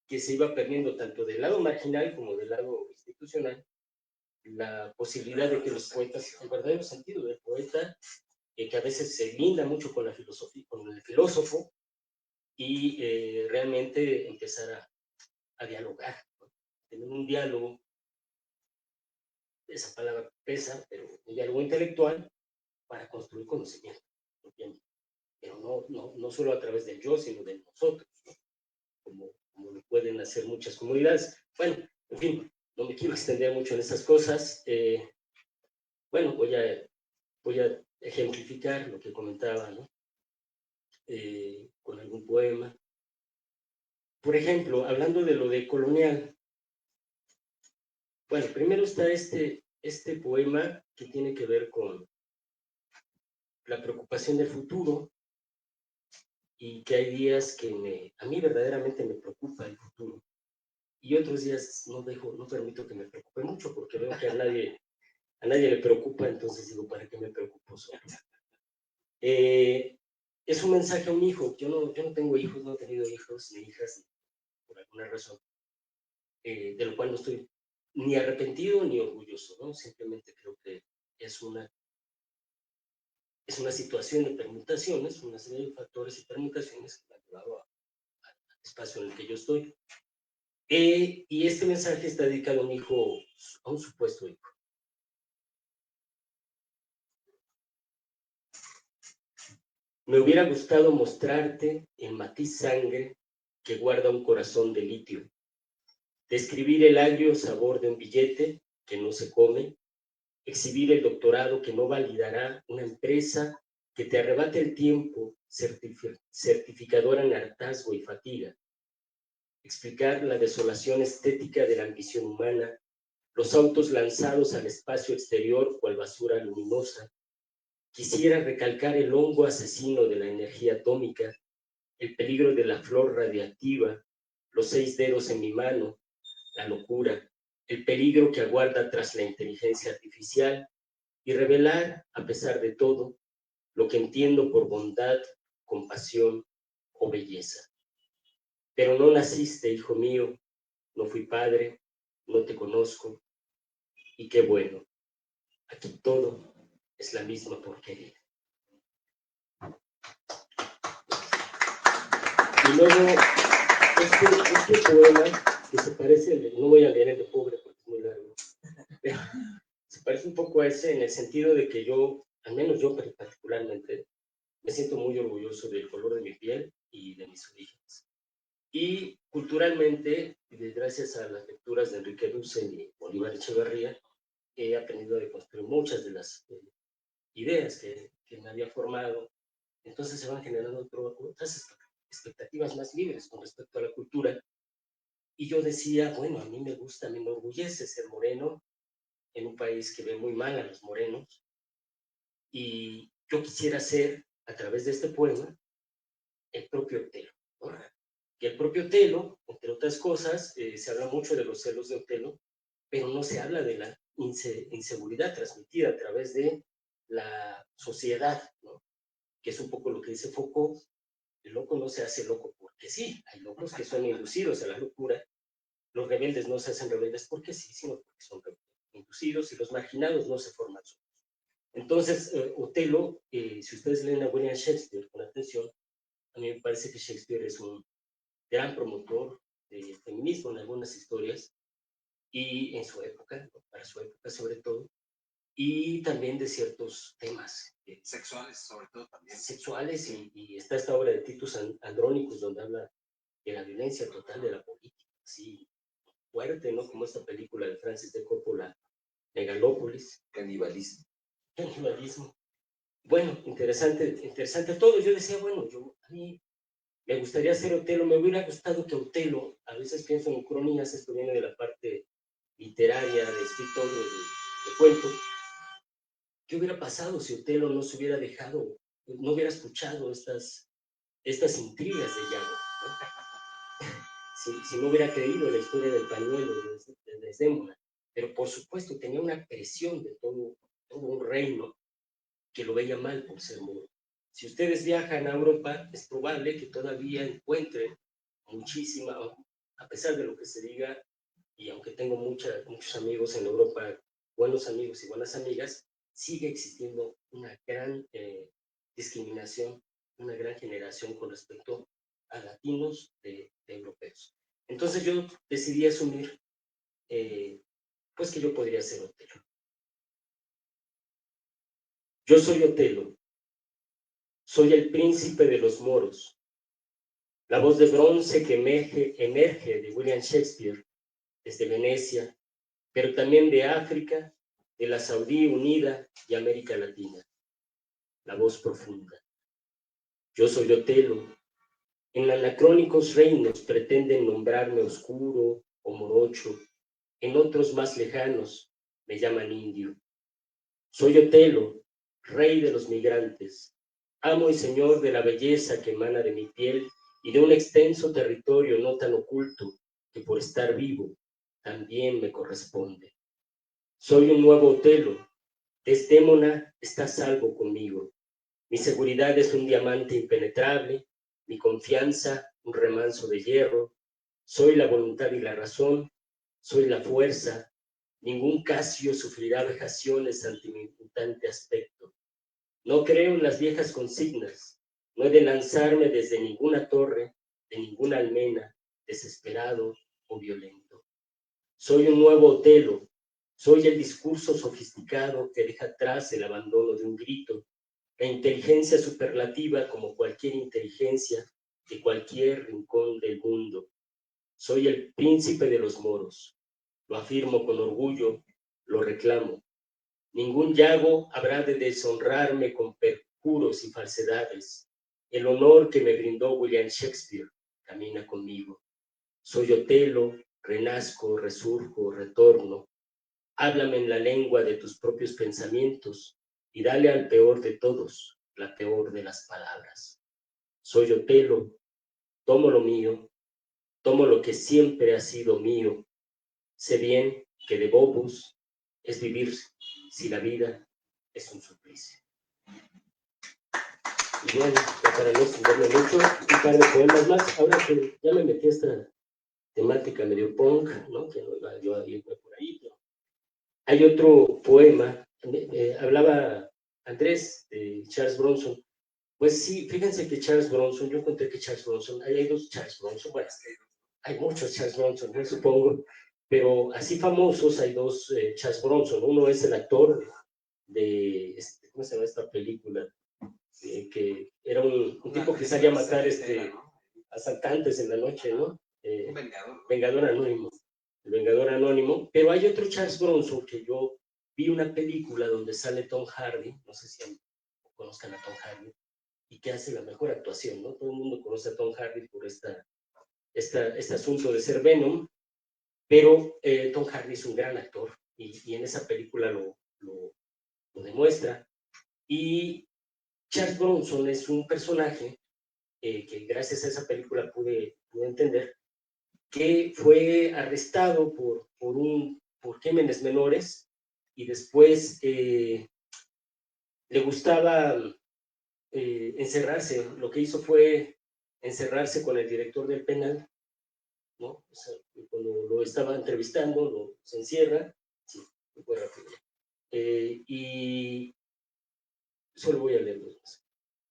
que se iba perdiendo tanto del lado marginal como del lado institucional la posibilidad de que los poetas, el verdadero sentido del poeta, que a veces se linda mucho con la filosofía, con el filósofo, y realmente empezar a dialogar, ¿no? Tener un diálogo, esa palabra pesa, pero un diálogo intelectual para construir conocimiento, ¿no? Pero no solo a través del yo, sino de nosotros, ¿no? Como lo pueden hacer muchas comunidades. Bueno, en fin, no me quiero extender mucho en esas cosas. Bueno, voy a ejemplificar lo que comentaba, ¿no? Con algún poema. Por ejemplo, hablando de lo de colonial, bueno, primero está este poema que tiene que ver con la preocupación del futuro, y que hay días que a mí verdaderamente me preocupa el futuro, y otros días no permito que me preocupe mucho, porque veo que a nadie le preocupa, entonces digo, ¿para qué me preocupo solo? Es un mensaje a un hijo. Yo no tengo hijos, no he tenido hijos ni hijas, por alguna razón, de lo cual no estoy ni arrepentido ni orgulloso, ¿no? Simplemente creo que es una situación de permutaciones, una serie de factores y permutaciones que me han llevado al espacio en el que yo estoy. Y este mensaje está dedicado a un hijo, a un supuesto hijo. Me hubiera gustado mostrarte el matiz sangre que guarda un corazón de litio, describir el agrio sabor de un billete que no se come, exhibir el doctorado que no validará una empresa que te arrebate el tiempo, certificadora en hartazgo y fatiga, explicar la desolación estética de la ambición humana, los autos lanzados al espacio exterior cual basura luminosa. Quisiera recalcar el hongo asesino de la energía atómica, el peligro de la flor radiactiva, los 6 dedos en mi mano, la locura, el peligro que aguarda tras la inteligencia artificial, y revelar, a pesar de todo, lo que entiendo por bondad, compasión o belleza. Pero no naciste, hijo mío, no fui padre, no te conozco, y qué bueno, aquí todo es la misma porquería. Y luego, este poema, que se parece, no voy a leer el de pobre porque es muy largo, pero se parece un poco a ese en el sentido de que yo, al menos yo particularmente, me siento muy orgulloso del color de mi piel y de mis orígenes. Y culturalmente, gracias a las lecturas de Enrique Dussel y Bolívar Echeverría, he aprendido a deconstruir muchas de las ideas que me había formado entonces se van generando otras expectativas más libres con respecto a la cultura. Y yo decía, bueno, a mí me gusta, a mí me enorgullece ser moreno en un país que ve muy mal a los morenos. Y yo quisiera ser, a través de este poema, el propio Otelo, ¿no? Y el propio Otelo, entre otras cosas, se habla mucho de los celos de Otelo, pero no se habla de la inseguridad transmitida a través de la sociedad, ¿no? Que es un poco lo que dice Foucault. El loco no se hace loco porque sí, hay locos que son inducidos a la locura. Los rebeldes no se hacen rebeldes porque sí, sino porque son inducidos, y los marginados no se forman solos. Entonces, Otelo, si ustedes leen a William Shakespeare con atención, a mí me parece que Shakespeare es un gran promotor del feminismo en algunas historias, y en su época, ¿no? Para su época sobre todo, y también de ciertos temas. Sexuales, sobre todo también. Sexuales, y está esta obra de Titus Andronicus, donde habla de la violencia total de la política, así fuerte, ¿no? Como esta película de Francis de Coppola, Megalópolis. Canibalismo. Canibalismo. Bueno, interesante todo. Yo decía, bueno, a mí me gustaría ser Otelo, me hubiera gustado que Otelo, a veces pienso en ucronías, esto viene de la parte literaria, de escritor, de cuento. ¿Qué hubiera pasado si Otelo no se hubiera dejado, no hubiera escuchado estas intrigas de Yago, ¿no? si no hubiera creído en la historia del pañuelo de Desdémona? Pero por supuesto tenía una presión de todo un reino que lo veía mal por ser moro. Si ustedes viajan a Europa, es probable que todavía encuentren muchísima, a pesar de lo que se diga, y aunque tengo muchos amigos en Europa, buenos amigos y buenas amigas, sigue existiendo una gran discriminación, una gran generación con respecto a latinos de europeos. Entonces yo decidí asumir pues que yo podría ser Otelo. Yo soy Otelo, soy el príncipe de los moros, la voz de bronce que emerge de William Shakespeare desde Venecia, pero también de África, de la Saudí Unida y América Latina. La voz profunda. Yo soy Otelo. En anacrónicos reinos pretenden nombrarme oscuro o morocho. En otros más lejanos me llaman indio. Soy Otelo, rey de los migrantes, amo y señor de la belleza que emana de mi piel y de un extenso territorio no tan oculto que por estar vivo también me corresponde. Soy un nuevo Otelo. Desdémona está a salvo conmigo. Mi seguridad es un diamante impenetrable, mi confianza un remanso de hierro. Soy la voluntad y la razón, soy la fuerza. Ningún Casio sufrirá vejaciones ante mi mutante aspecto. No creo en las viejas consignas, no he de lanzarme desde ninguna torre, de ninguna almena, desesperado o violento. Soy un nuevo Otelo, soy el discurso sofisticado que deja atrás el abandono de un grito, la inteligencia superlativa como cualquier inteligencia de cualquier rincón del mundo. Soy el príncipe de los moros, lo afirmo con orgullo, lo reclamo. Ningún Yago habrá de deshonrarme con perjuros y falsedades. El honor que me brindó William Shakespeare camina conmigo. Soy Otelo, renazco, resurjo, retorno. Háblame en la lengua de tus propios pensamientos y dale al peor de todos la peor de las palabras. Soy Otelo, tomo lo mío, tomo lo que siempre ha sido mío. Sé bien que de bobos es vivir si la vida es un suplicio. Y bueno, para no extenderme mucho, un par de poemas más. Ahora que ya me metí a esta temática medio punk, ¿no? Que no iba yo a irme por ahí, pero hay otro poema, hablaba Andrés de Charles Bronson. Pues sí, fíjense que Charles Bronson, yo encontré que Charles Bronson, hay dos Charles Bronson, bueno, hay muchos Charles Bronson, yo supongo, pero así famosos hay dos Charles Bronson. Uno es el actor de ¿cómo se llama esta película? Que era un tipo que salía a matar asaltantes en la noche, ¿no? Un vengador. Vengador Anónimo. El Vengador Anónimo. Pero hay otro Charles Bronson que yo vi una película donde sale Tom Hardy, no sé si conozcan a Tom Hardy, y que hace la mejor actuación, ¿no? Todo el mundo conoce a Tom Hardy por este asunto de ser Venom, pero Tom Hardy es un gran actor y en esa película lo demuestra. Y Charles Bronson es un personaje que gracias a esa película pude entender, que fue arrestado por crímenes menores y después le gustaba encerrarse. Lo que hizo fue encerrarse con el director del penal, ¿no? O sea, cuando lo estaba entrevistando, se encierra, sí, fue rápido. Y solo voy a leer dos más.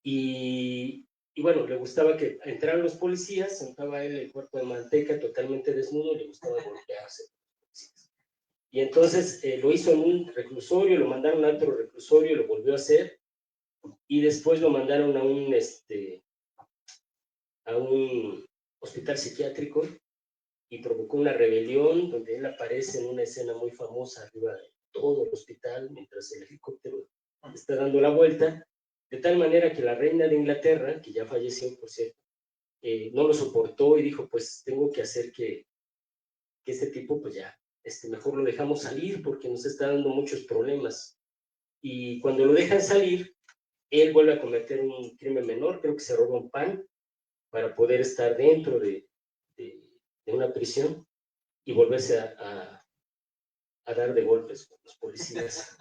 Y bueno, le gustaba que entraran los policías, sentaba él el cuerpo de manteca totalmente desnudo, le gustaba golpearse con los policías. Y entonces lo hizo en un reclusorio, lo mandaron a otro reclusorio, lo volvió a hacer, y después lo mandaron a un hospital psiquiátrico y provocó una rebelión donde él aparece en una escena muy famosa arriba de todo el hospital mientras el helicóptero está dando la vuelta, de tal manera que la reina de Inglaterra, que ya falleció, por cierto, no lo soportó y dijo, pues tengo que hacer que este tipo, pues ya, mejor lo dejamos salir porque nos está dando muchos problemas. Y cuando lo dejan salir, él vuelve a cometer un crimen menor, creo que se roba un pan para poder estar dentro de una prisión y volverse a dar de golpes con los policías.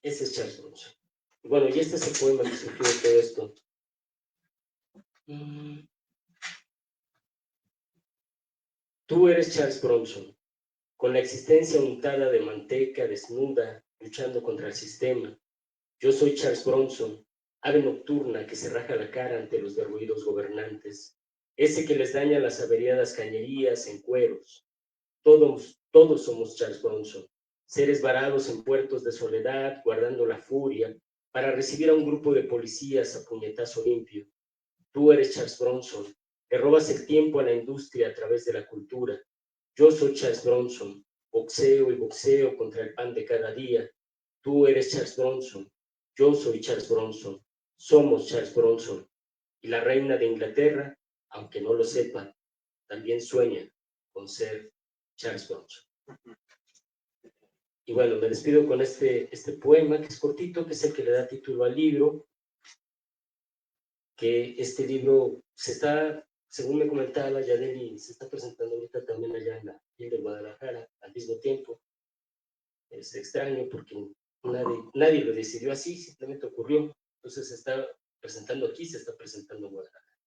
Ese es Charles Bronson. Bueno, y este es el poema que surgió de todo esto. Tú eres Charles Bronson, con la existencia untada de manteca, desnuda, luchando contra el sistema. Yo soy Charles Bronson, ave nocturna que se raja la cara ante los derruidos gobernantes, ese que les daña las averiadas cañerías en cueros. Todos somos Charles Bronson, seres varados en puertos de soledad, guardando la furia, para recibir a un grupo de policías a puñetazo limpio. Tú eres Charles Bronson, que robas el tiempo a la industria a través de la cultura. Yo soy Charles Bronson, boxeo y boxeo contra el pan de cada día. Tú eres Charles Bronson, yo soy Charles Bronson, somos Charles Bronson. Y la reina de Inglaterra, aunque no lo sepa, también sueña con ser Charles Bronson. Y bueno, me despido con este poema que es cortito, que es el que le da título al libro, que este libro se está, según me comentaba Yadeli, se está presentando ahorita también allá en la Fiel de Guadalajara al mismo tiempo. Es extraño porque nadie lo decidió así, simplemente ocurrió. Entonces se está presentando aquí, se está presentando en Guadalajara.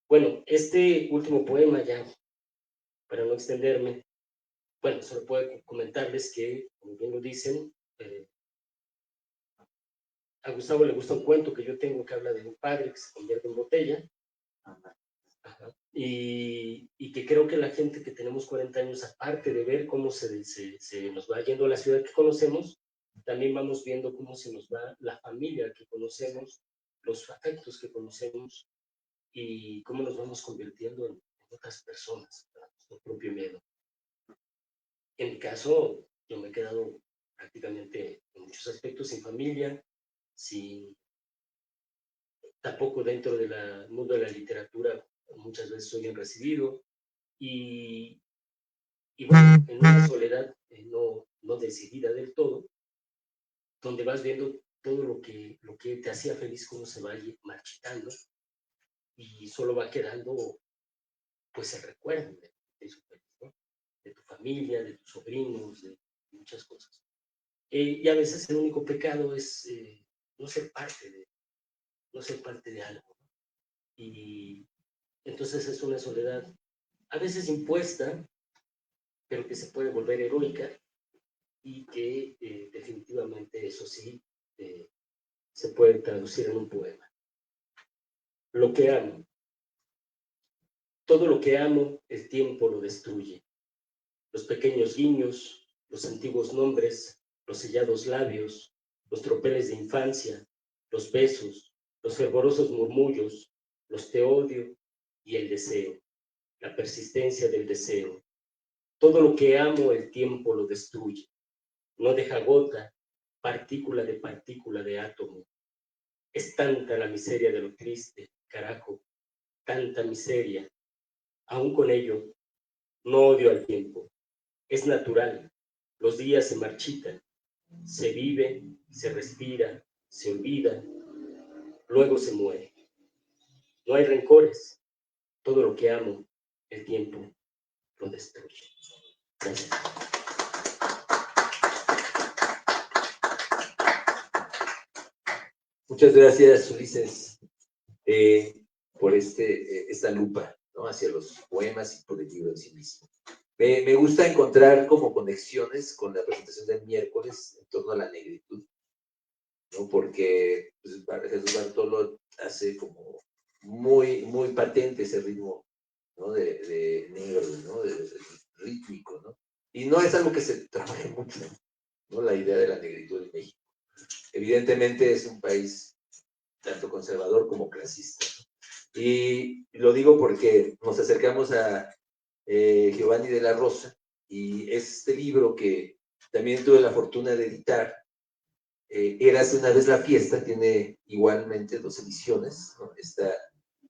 Bueno, este último poema ya, para no extenderme, bueno, solo puedo comentarles que, como bien lo dicen, a Gustavo le gusta un cuento que yo tengo que habla de un padre que se convierte en botella. Ajá. Y que creo que la gente que tenemos 40 años, aparte de ver cómo se nos va yendo a la ciudad que conocemos, también vamos viendo cómo se nos va la familia que conocemos, los afectos que conocemos y cómo nos vamos convirtiendo en otras personas, para nuestro propio miedo. En mi caso, yo me he quedado prácticamente en muchos aspectos sin familia, tampoco dentro del mundo de la literatura, muchas veces soy bien recibido y bueno, en una soledad no decidida del todo, donde vas viendo todo lo que te hacía feliz, cómo se va marchitando y solo va quedando pues el recuerdo de eso, ¿no? De tu familia, de tus sobrinos, de muchas cosas. Y a veces el único pecado es no ser parte de algo. Y entonces es una soledad a veces impuesta, pero que se puede volver heroica y que definitivamente eso sí se puede traducir en un poema. Lo que amo. Todo lo que amo, el tiempo lo destruye. Los pequeños guiños, los antiguos nombres, los sellados labios, los tropeles de infancia, los besos, los fervorosos murmullos, los te odio y el deseo, la persistencia del deseo. Todo lo que amo, el tiempo lo destruye. No deja gota, partícula de átomo. Es tanta la miseria de lo triste, carajo, tanta miseria. Aún con ello, no odio al tiempo. Es natural. Los días se marchitan. Se vive, se respira, se olvida, luego se muere. No hay rencores. Todo lo que amo, el tiempo lo destruye. Gracias. Muchas gracias, Ulises, por esta lupa, ¿no?, hacia los poemas y por el libro en sí mismo. Me gusta encontrar como conexiones con la presentación del miércoles en torno a la negritud, ¿no? Porque pues, Jesús Bartolo hace como muy, muy patente ese ritmo, ¿no?, de negro, ¿no?, de rítmico, ¿no? Y no es algo que se trabaje mucho, ¿no?, la idea de la negritud en México. Evidentemente es un país tanto conservador como clasista. Y lo digo porque nos acercamos a Giovanni de la Rosa, y este libro que también tuve la fortuna de editar, Érase una vez la fiesta, tiene igualmente 2 ediciones, ¿no? Esta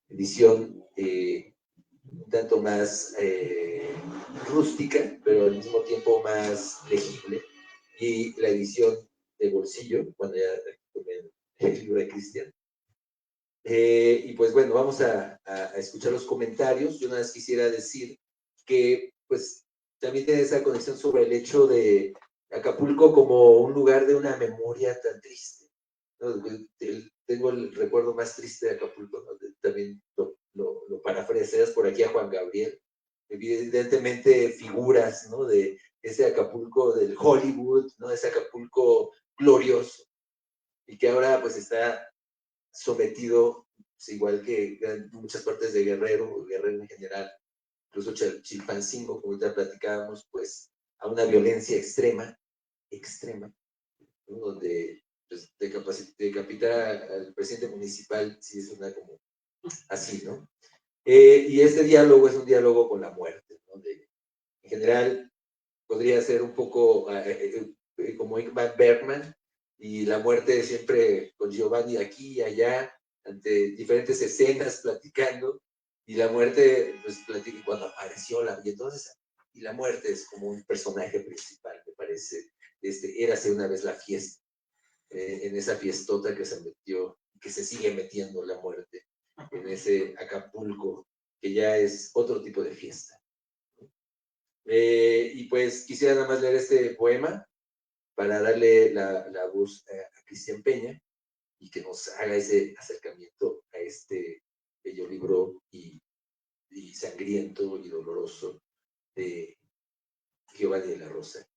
edición un tanto más rústica, pero al mismo tiempo más legible, y la edición de bolsillo, cuando ya tomé el libro de Cristian. Y pues bueno, vamos a escuchar los comentarios. Yo nada más quisiera decir que pues también tiene esa conexión sobre el hecho de Acapulco como un lugar de una memoria tan triste, ¿no? Tengo el recuerdo más triste de Acapulco, ¿no? También lo parafraseas por aquí a Juan Gabriel. Evidentemente figuras, ¿no?, de ese Acapulco del Hollywood, ¿no?, ese Acapulco glorioso, y que ahora pues está sometido, pues, igual que en muchas partes de Guerrero en general, incluso Chilpancingo, como ya platicábamos, pues a una violencia extrema, ¿no?, donde pues, decapitar al presidente municipal sí es una como así, ¿no? Y este diálogo es un diálogo con la muerte, ¿no? En general podría ser un poco como Ingmar Bergman, y la muerte siempre con Giovanni aquí y allá, ante diferentes escenas platicando, y la muerte, pues cuando apareció y entonces, y la muerte es como un personaje principal, me parece. Érase una vez la fiesta, en esa fiestota que se metió, que se sigue metiendo la muerte, en ese Acapulco, que ya es otro tipo de fiesta. Y pues quisiera nada más leer este poema para darle la voz a Cristian Peña, y que nos haga ese acercamiento a este bello libro y sangriento y doloroso de Giovanni de la Rosa.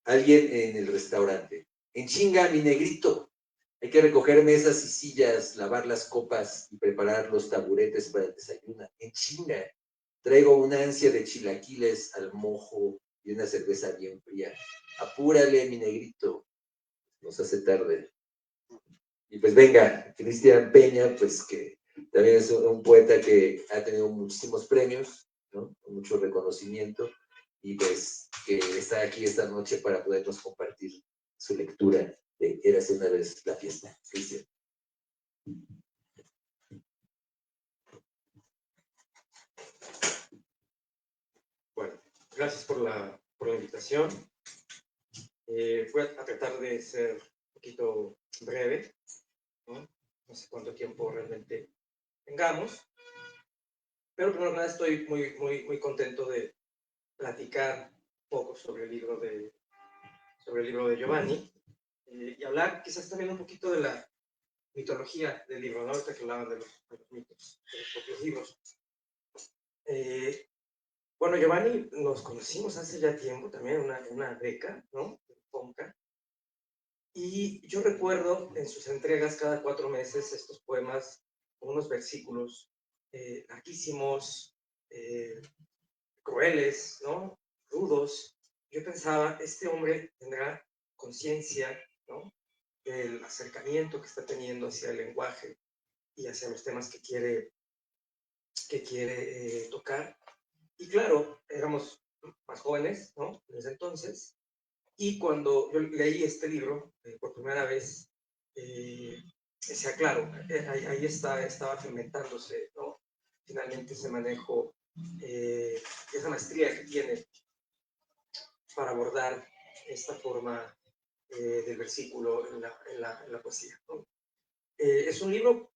Alguien en el restaurante: en chinga, mi negrito, hay que recoger mesas y sillas, lavar las copas y preparar los taburetes para el desayuno. En chinga, traigo una ansia de chilaquiles al mojo y una cerveza bien fría. Apúrale, mi negrito, nos hace tarde. Y pues venga, Cristian Peña, pues que también es un poeta que ha tenido muchísimos premios, ¿no?, mucho reconocimiento, y pues que está aquí esta noche para podernos compartir su lectura de Érase una vez la fiesta. Cristian. Bueno, gracias por la invitación. Voy a tratar de ser un poquito breve, ¿no? No sé cuánto tiempo realmente tengamos, pero primero que nada estoy muy contento de platicar un poco sobre el libro de Giovanni, y hablar quizás también un poquito de la mitología del libro, ¿no? Ahorita que hablaban de los mitos, de los propios libros. Bueno, Giovanni nos conocimos hace ya tiempo, también una beca, ¿no?, de Fonca. Y yo recuerdo en sus entregas cada 4 meses estos poemas, unos versículos larguísimos, crueles, ¿no?, rudos. Yo pensaba, este hombre tendrá conciencia, ¿no?, del acercamiento que está teniendo hacia el lenguaje y hacia los temas que quiere tocar. Y claro, éramos más jóvenes, ¿no?, desde entonces. Y cuando yo leí este libro por primera vez, sea claro, ahí estaba fermentándose, ¿no? Finalmente ese manejo, esa maestría que tiene para abordar esta forma del versículo en la poesía, ¿no? Es un libro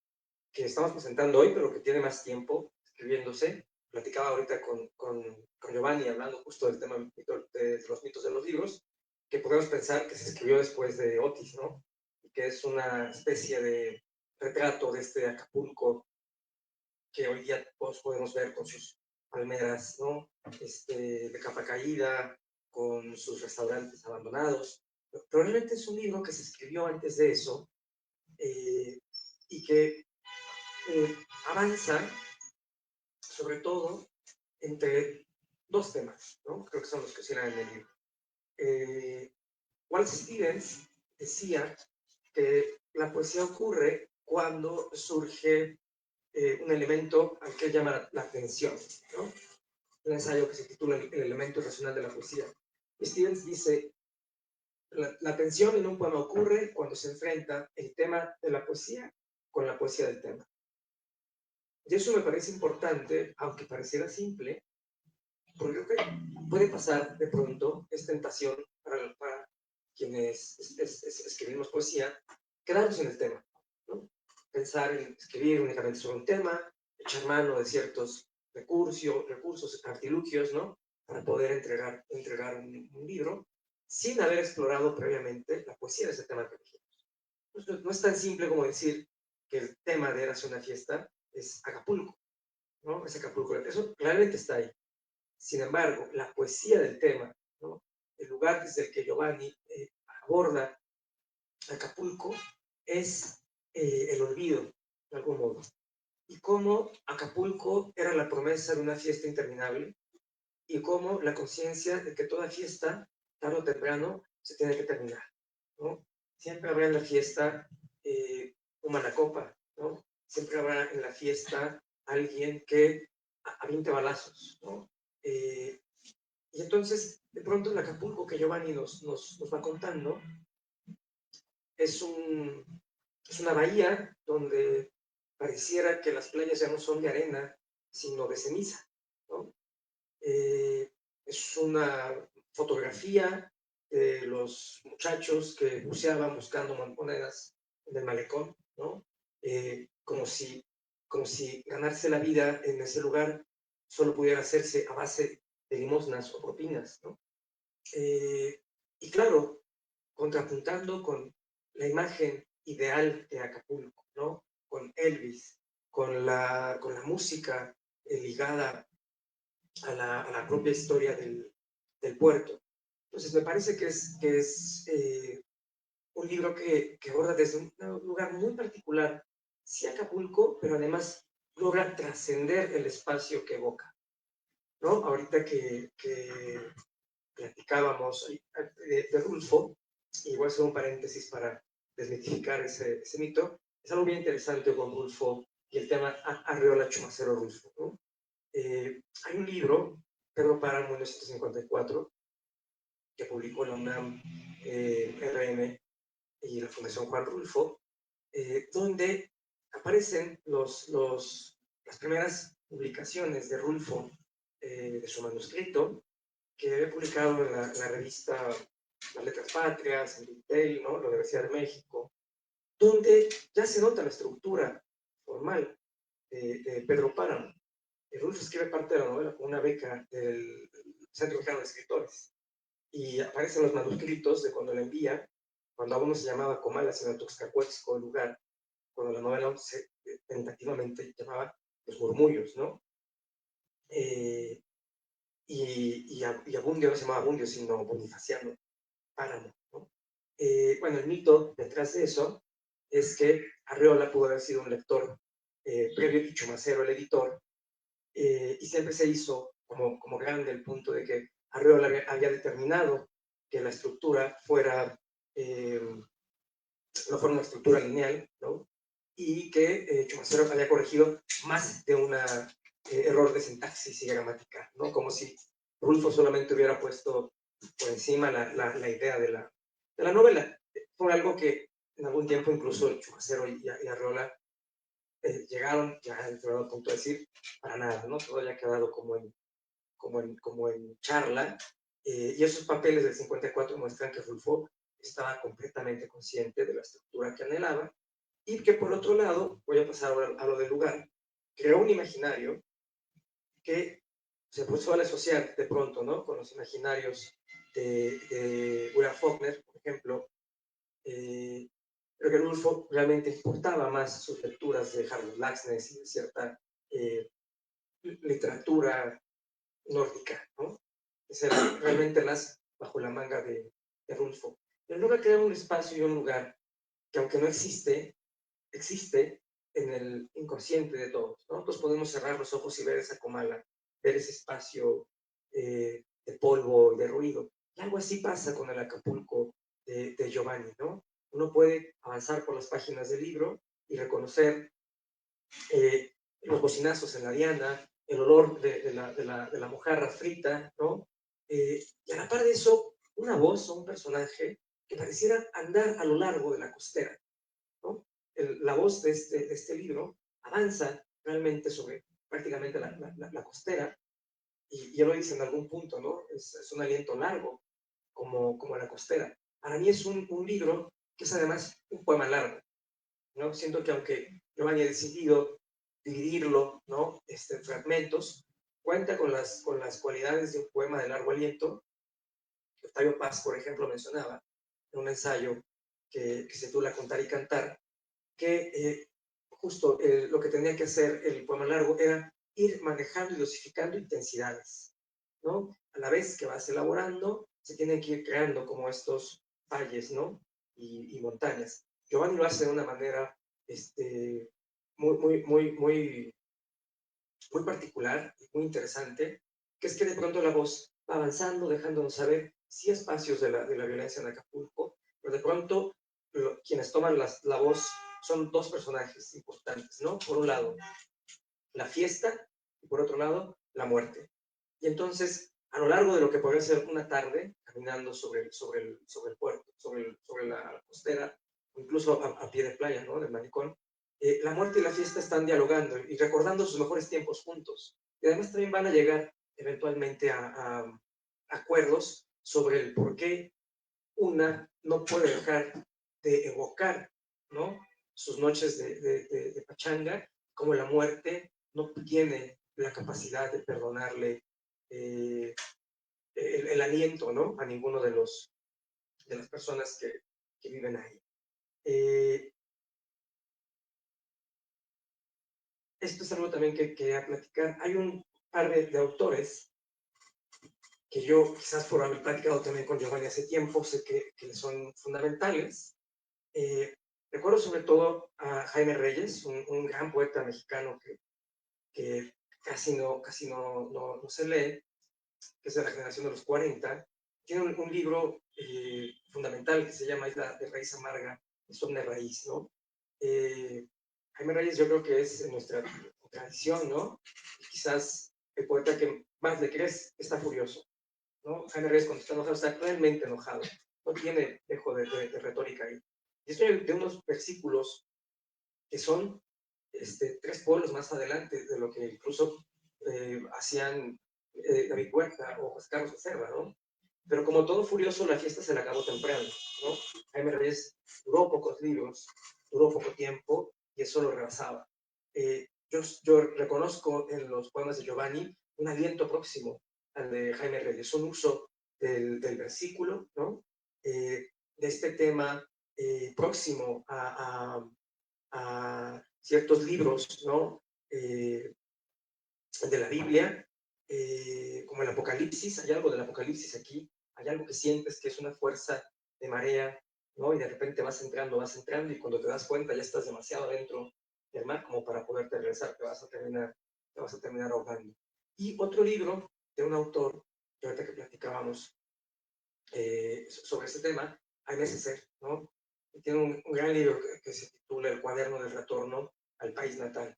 que estamos presentando hoy, pero que tiene más tiempo escribiéndose. Platicaba ahorita con Giovanni hablando justo del tema de los mitos de los libros, que podemos pensar que se escribió después de Otis, ¿no? Y que es una especie de retrato de este Acapulco que hoy día todos podemos ver con sus palmeras, ¿no? De capa caída, con sus restaurantes abandonados. Probablemente es un libro que se escribió antes de eso y que avanza sobre todo entre dos temas, ¿no? Creo que son los que cierran en el libro. Wallace Stevens decía que la poesía ocurre cuando surge un elemento al que él llama la tensión, ¿no? Un ensayo que se titula El elemento irracional de la poesía. Stevens dice, la tensión en un poema ocurre cuando se enfrenta el tema de la poesía con la poesía del tema. Y eso me parece importante, aunque pareciera simple, porque creo que puede pasar de pronto, es tentación para quienes escribimos poesía, quedarnos en el tema, ¿no? Pensar en escribir únicamente sobre un tema, echar mano de ciertos recursos, artilugios, ¿no? Para poder entregar un libro, sin haber explorado previamente la poesía de ese tema que elegimos. No es tan simple como decir que el tema de Érase una fiesta es Acapulco, ¿no? Es Acapulco. Eso claramente está ahí. Sin embargo, la poesía del tema, ¿no? El lugar desde el que Giovanni aborda Acapulco es el olvido, de algún modo. Y cómo Acapulco era la promesa de una fiesta interminable y cómo la conciencia de que toda fiesta, tarde o temprano, se tiene que terminar, ¿no? Siempre habrá en la fiesta un malacopa, ¿no? Siempre habrá en la fiesta alguien que aviente balazos, ¿no? Y entonces, de pronto, el Acapulco que Giovanni nos va contando es una bahía donde pareciera que las playas ya no son de arena, sino de ceniza, ¿no? Es una fotografía de los muchachos que buceaban buscando monedas en el malecón, ¿no? Como si ganarse la vida en ese lugar solo pudiera hacerse a base de limosnas o propinas, ¿no? Y claro, contrapuntando con la imagen ideal de Acapulco, ¿no? Con Elvis, con la música ligada a la propia historia del puerto. Entonces, me parece que es un libro que aborda desde un lugar muy particular, sí Acapulco, pero además logra trascender el espacio que evoca, ¿no? Ahorita que platicábamos de Rulfo, y voy a hacer un paréntesis para desmitificar ese mito, es algo bien interesante con Rulfo y el tema Arreola Chumacero Rulfo, ¿no? Hay un libro, Pedro Páramo, en 1954, que publicó la UNAM, RM y la Fundación Juan Rulfo, donde aparecen las primeras publicaciones de Rulfo, de su manuscrito, que había publicado en la revista Las Letras Patrias, en Retail, ¿no? La Universidad de México, donde ya se nota la estructura formal de Pedro Páramo. Rulfo escribe parte de la novela con una beca del Centro Mexicano de Escritores, y aparecen los manuscritos de cuando la envía, cuando aún no se llamaba Comala, sino Tuxtlahuatzco, el lugar, cuando la novela se tentativamente llamaba Los Murmullos, ¿no? Y Abundio no se llamaba Abundio, sino Bonifaciano Páramo, ¿no? Bueno, el mito detrás de eso es que Arreola pudo haber sido un lector previo y Chumacero el editor, y siempre se hizo como grande el punto de que Arreola había determinado que la estructura no fuera una estructura lineal, ¿no? Y que Chumacero había corregido más de un error de sintaxis y gramática, ¿no? Como si Rulfo solamente hubiera puesto por encima la idea de la novela. Fue algo que en algún tiempo incluso Chumacero y Arreola llegaron ya al punto de decir, para nada, ¿no? Todo ya ha quedado como en charla, y esos papeles del 54 muestran que Rulfo estaba completamente consciente de la estructura que anhelaba, y que por otro lado, voy a pasar ahora a lo del lugar, creó un imaginario que se puso a asociar de pronto, ¿no? Con los imaginarios de William Faulkner, por ejemplo. Pero que Rulfo realmente importaba más sus lecturas de Harold Laxness y de cierta literatura nórdica, ¿no? Ese era realmente las bajo la manga de Rulfo. Él logra crear un espacio y un lugar que, aunque no existe, existe en el inconsciente de todos, ¿no? Nosotros podemos cerrar los ojos y ver esa comala, ver ese espacio de polvo y de ruido. Y algo así pasa con el Acapulco de Giovanni, ¿no? Uno puede avanzar por las páginas del libro y reconocer los bocinazos en la diana, el olor de la mojarra frita, ¿no? Y a la par de eso, una voz o un personaje que pareciera andar a lo largo de la costera, ¿no? La voz de este libro avanza realmente sobre prácticamente la costera, y ya lo dice en algún punto, ¿no? Es un aliento largo, como la costera. Para mí es un libro que es además un poema largo, ¿no? Siento que aunque Giovanni ha decidido dividirlo, ¿no? En fragmentos, cuenta con las cualidades de un poema de largo aliento, que Octavio Paz, por ejemplo, mencionaba en un ensayo que se titula Contar y Cantar, que justo lo que tenía que hacer el poema largo era ir manejando y dosificando intensidades, ¿no? A la vez que vas elaborando, se tienen que ir creando como estos valles, ¿no? Y montañas. Giovanni lo hace de una manera muy particular y muy interesante, que es que de pronto la voz va avanzando, dejándonos saber sí espacios de la violencia en Acapulco, pero de pronto quienes toman la voz son dos personajes importantes, ¿no? Por un lado, la fiesta, y por otro lado, la muerte. Y entonces, a lo largo de lo que podría ser una tarde, caminando sobre el puerto, sobre la costera, o incluso a pie de playa, ¿no? Del malecón, la muerte y la fiesta están dialogando y recordando sus mejores tiempos juntos. Y además también van a llegar eventualmente a acuerdos sobre el por qué una no puede dejar de evocar, ¿no? Sus noches de pachanga, como la muerte no tiene la capacidad de perdonarle el aliento, ¿no? A ninguno de las personas que viven ahí. Esto es algo también que quería platicar. Hay un par de autores que yo, quizás por haber platicado también con Giovanni hace tiempo, sé que son fundamentales. Recuerdo sobre todo a Jaime Reyes, un gran poeta mexicano que casi no se lee, que es de la generación de los 40. Tiene un libro fundamental que se llama Isla de Raíz Amarga, Insomne Raíz, ¿no? Jaime Reyes yo creo que es en nuestra tradición, ¿no? Y quizás el poeta que más le crees está furioso, ¿no? Jaime Reyes cuando está enojado está realmente enojado, no tiene dejo de retórica ahí. Y esto de unos versículos que son 3 pueblos más adelante de lo que incluso hacían David Huerta o José Carlos Becerra, ¿no? Pero como todo furioso, la fiesta se la acabó temprano, ¿no? Jaime Reyes duró pocos libros, duró poco tiempo y eso lo rebasaba. Yo reconozco en los poemas de Giovanni un aliento próximo al de Jaime Reyes, un uso del versículo, ¿no? De este tema próximo a ciertos libros, ¿no? De la Biblia, como el Apocalipsis, hay algo del Apocalipsis aquí, hay algo que sientes que es una fuerza de marea, ¿no? Y de repente vas entrando, y cuando te das cuenta ya estás demasiado adentro del mar como para poderte regresar, te vas a terminar ahogando. Y otro libro de un autor, que ahorita que platicábamos sobre este tema, Jaime Césaire, ¿no? Tiene un gran libro que se titula El cuaderno del retorno al país natal.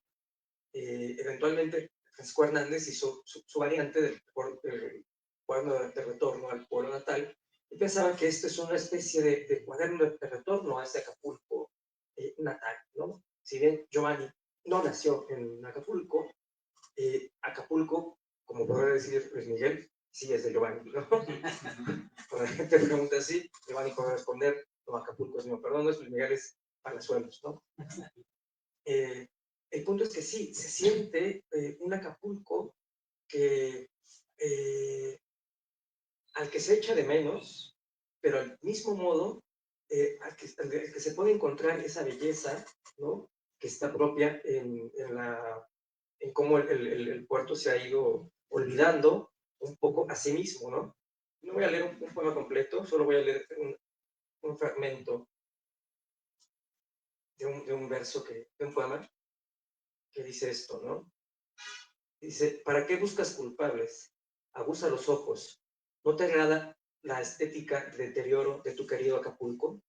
Eventualmente, Francisco Hernández hizo su variante del cuaderno de retorno al pueblo natal, y pensaba que esto es una especie de cuaderno de retorno a ese Acapulco natal, ¿no? Si bien Giovanni no nació en Acapulco, Acapulco, como podría decir Luis Miguel, sí es de Giovanni, ¿no? Cuando la gente pregunta así, Giovanni puede responder, no, Acapulco es mío, perdón, no es Luis Miguel, es Palazuelos, ¿no? El punto es que sí, se siente un Acapulco que, al que se echa de menos, pero al mismo modo al que se puede encontrar esa belleza, ¿no? Que está propia en cómo el puerto se ha ido olvidando un poco a sí mismo, ¿no? No voy a leer un poema completo, solo voy a leer un fragmento de un verso, de un poema que dice esto, ¿no? Dice, ¿para qué buscas culpables? Aguza los ojos. ¿No te agrada la estética de deterioro de tu querido Acapulco?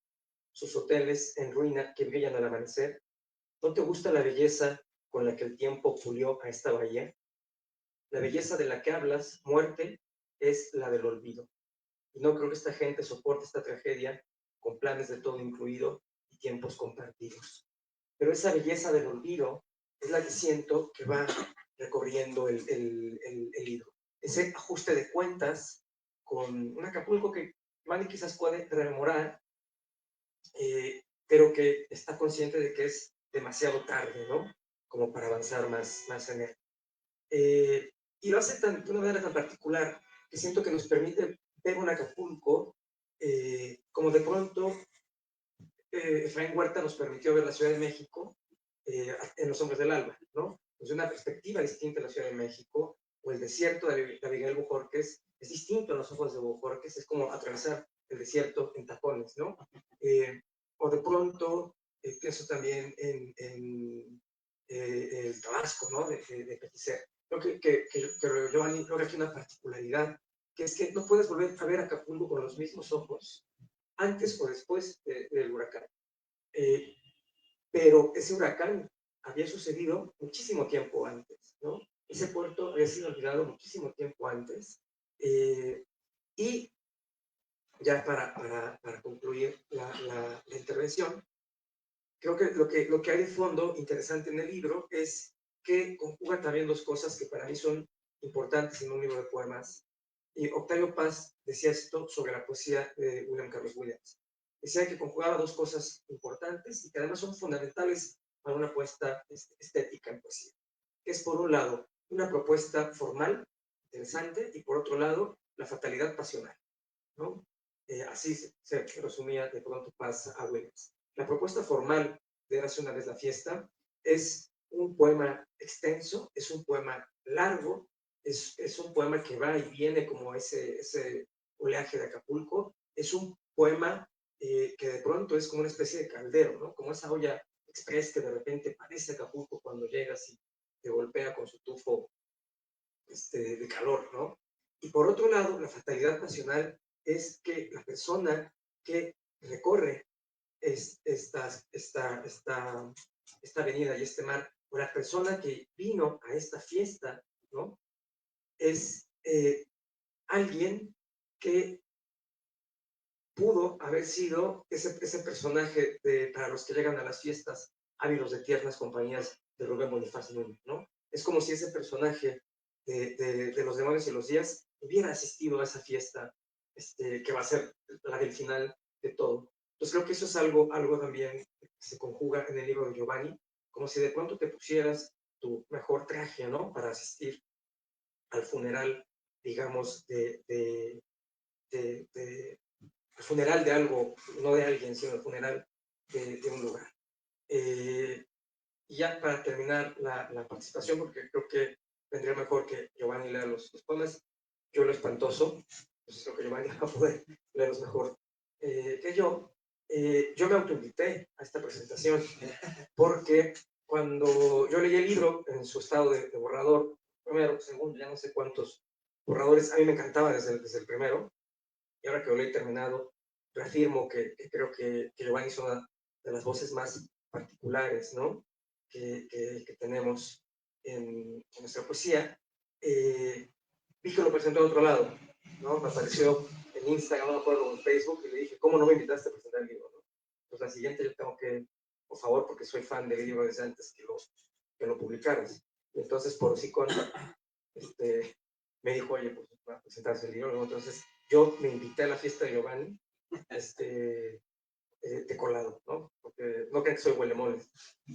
Sus hoteles en ruina que brillan al amanecer. ¿No te gusta la belleza con la que el tiempo pulió a esta bahía? La belleza de la que hablas, muerte, es la del olvido. Y no creo que esta gente soporte esta tragedia con planes de todo incluido y tiempos compartidos. Pero esa belleza del olvido es la que siento que va recorriendo el libro. Ese ajuste de cuentas con un Acapulco que Manny quizás puede rememorar, pero que está consciente de que es demasiado tarde, ¿no? Como para avanzar más en él. Y lo hace de una manera tan particular que siento que nos permite ver un Acapulco como de pronto Efraín Huerta nos permitió ver la Ciudad de México en Los Hombres del Alba, ¿no? Desde una perspectiva distinta de la Ciudad de México, o el desierto de Abigail Bojorquez es distinto a los ojos de Bojorquez, es como atravesar el desierto en tapones, ¿no? O de pronto pienso también en el Tabasco, ¿no? De Pellicer. Creo que Giovanni logra aquí una particularidad, que es que no puedes volver a ver Acapulco con los mismos ojos antes o después del huracán. Pero ese huracán había sucedido muchísimo tiempo antes, ¿no? Ese puerto había sido olvidado muchísimo tiempo antes. Y ya para concluir la intervención, creo que lo que hay de fondo interesante en el libro es que conjuga también dos cosas que para mí son importantes en un libro de poemas. Y Octavio Paz decía esto sobre la poesía de William Carlos Williams. Decía que conjugaba dos cosas importantes y que además son fundamentales para una apuesta estética en poesía. Que es, por un lado, una propuesta formal, interesante, y por otro lado, la fatalidad pasional, ¿no? Así se resumía de pronto Paz a Williams. La propuesta formal de Érase una vez la fiesta es un poema extenso, es un poema largo, es un poema que va y viene como ese oleaje de Acapulco, es un poema que de pronto es como una especie de caldero, ¿no? Como esa olla express que de repente parece Acapulco cuando llegas y te golpea con su tufo de calor, ¿no? Y por otro lado, la fatalidad pasional es que la persona que recorre esta avenida y este mar, o la persona que vino a esta fiesta, ¿no? Es alguien que pudo haber sido ese personaje para los que llegan a las fiestas ávidos de tiernas compañías de Rubén Bonifaz Núñez, ¿no? Es como si ese personaje de Los Demonios y los Días hubiera asistido a esa fiesta que va a ser la del final de todo. Entonces creo que eso es algo también que se conjuga en el libro de Giovanni, como si de pronto te pusieras tu mejor traje, ¿no? Para asistir al funeral, digamos, el funeral de algo, no de alguien, sino el funeral de un lugar. Y ya para terminar la participación, porque creo que vendría mejor que Giovanni lea los poemas, yo lo espantoso, pues creo que Giovanni va a poder leerlos mejor que yo. Yo me autoinvité a esta presentación porque cuando yo leí el libro en su estado de borrador, primero, segundo, ya no sé cuántos borradores, a mí me encantaba desde el primero, y ahora que lo he terminado, reafirmo que creo que Giovanni es una de las voces más particulares, ¿no? que tenemos en nuestra poesía. Vi que lo presentó de otro lado, ¿no? Me apareció en Instagram, no me acuerdo, en Facebook, y le dije, ¿cómo no me invitaste a presentar el libro? ¿No? Pues la siguiente yo tengo que, por favor, porque soy fan del libro desde antes que lo publicaras. Y entonces, por Sicón, me dijo, oye, pues va a presentarse el libro, ¿no? Entonces yo me invité a la fiesta de Giovanni, de colado, ¿no? Porque no creo que soy huelemoles,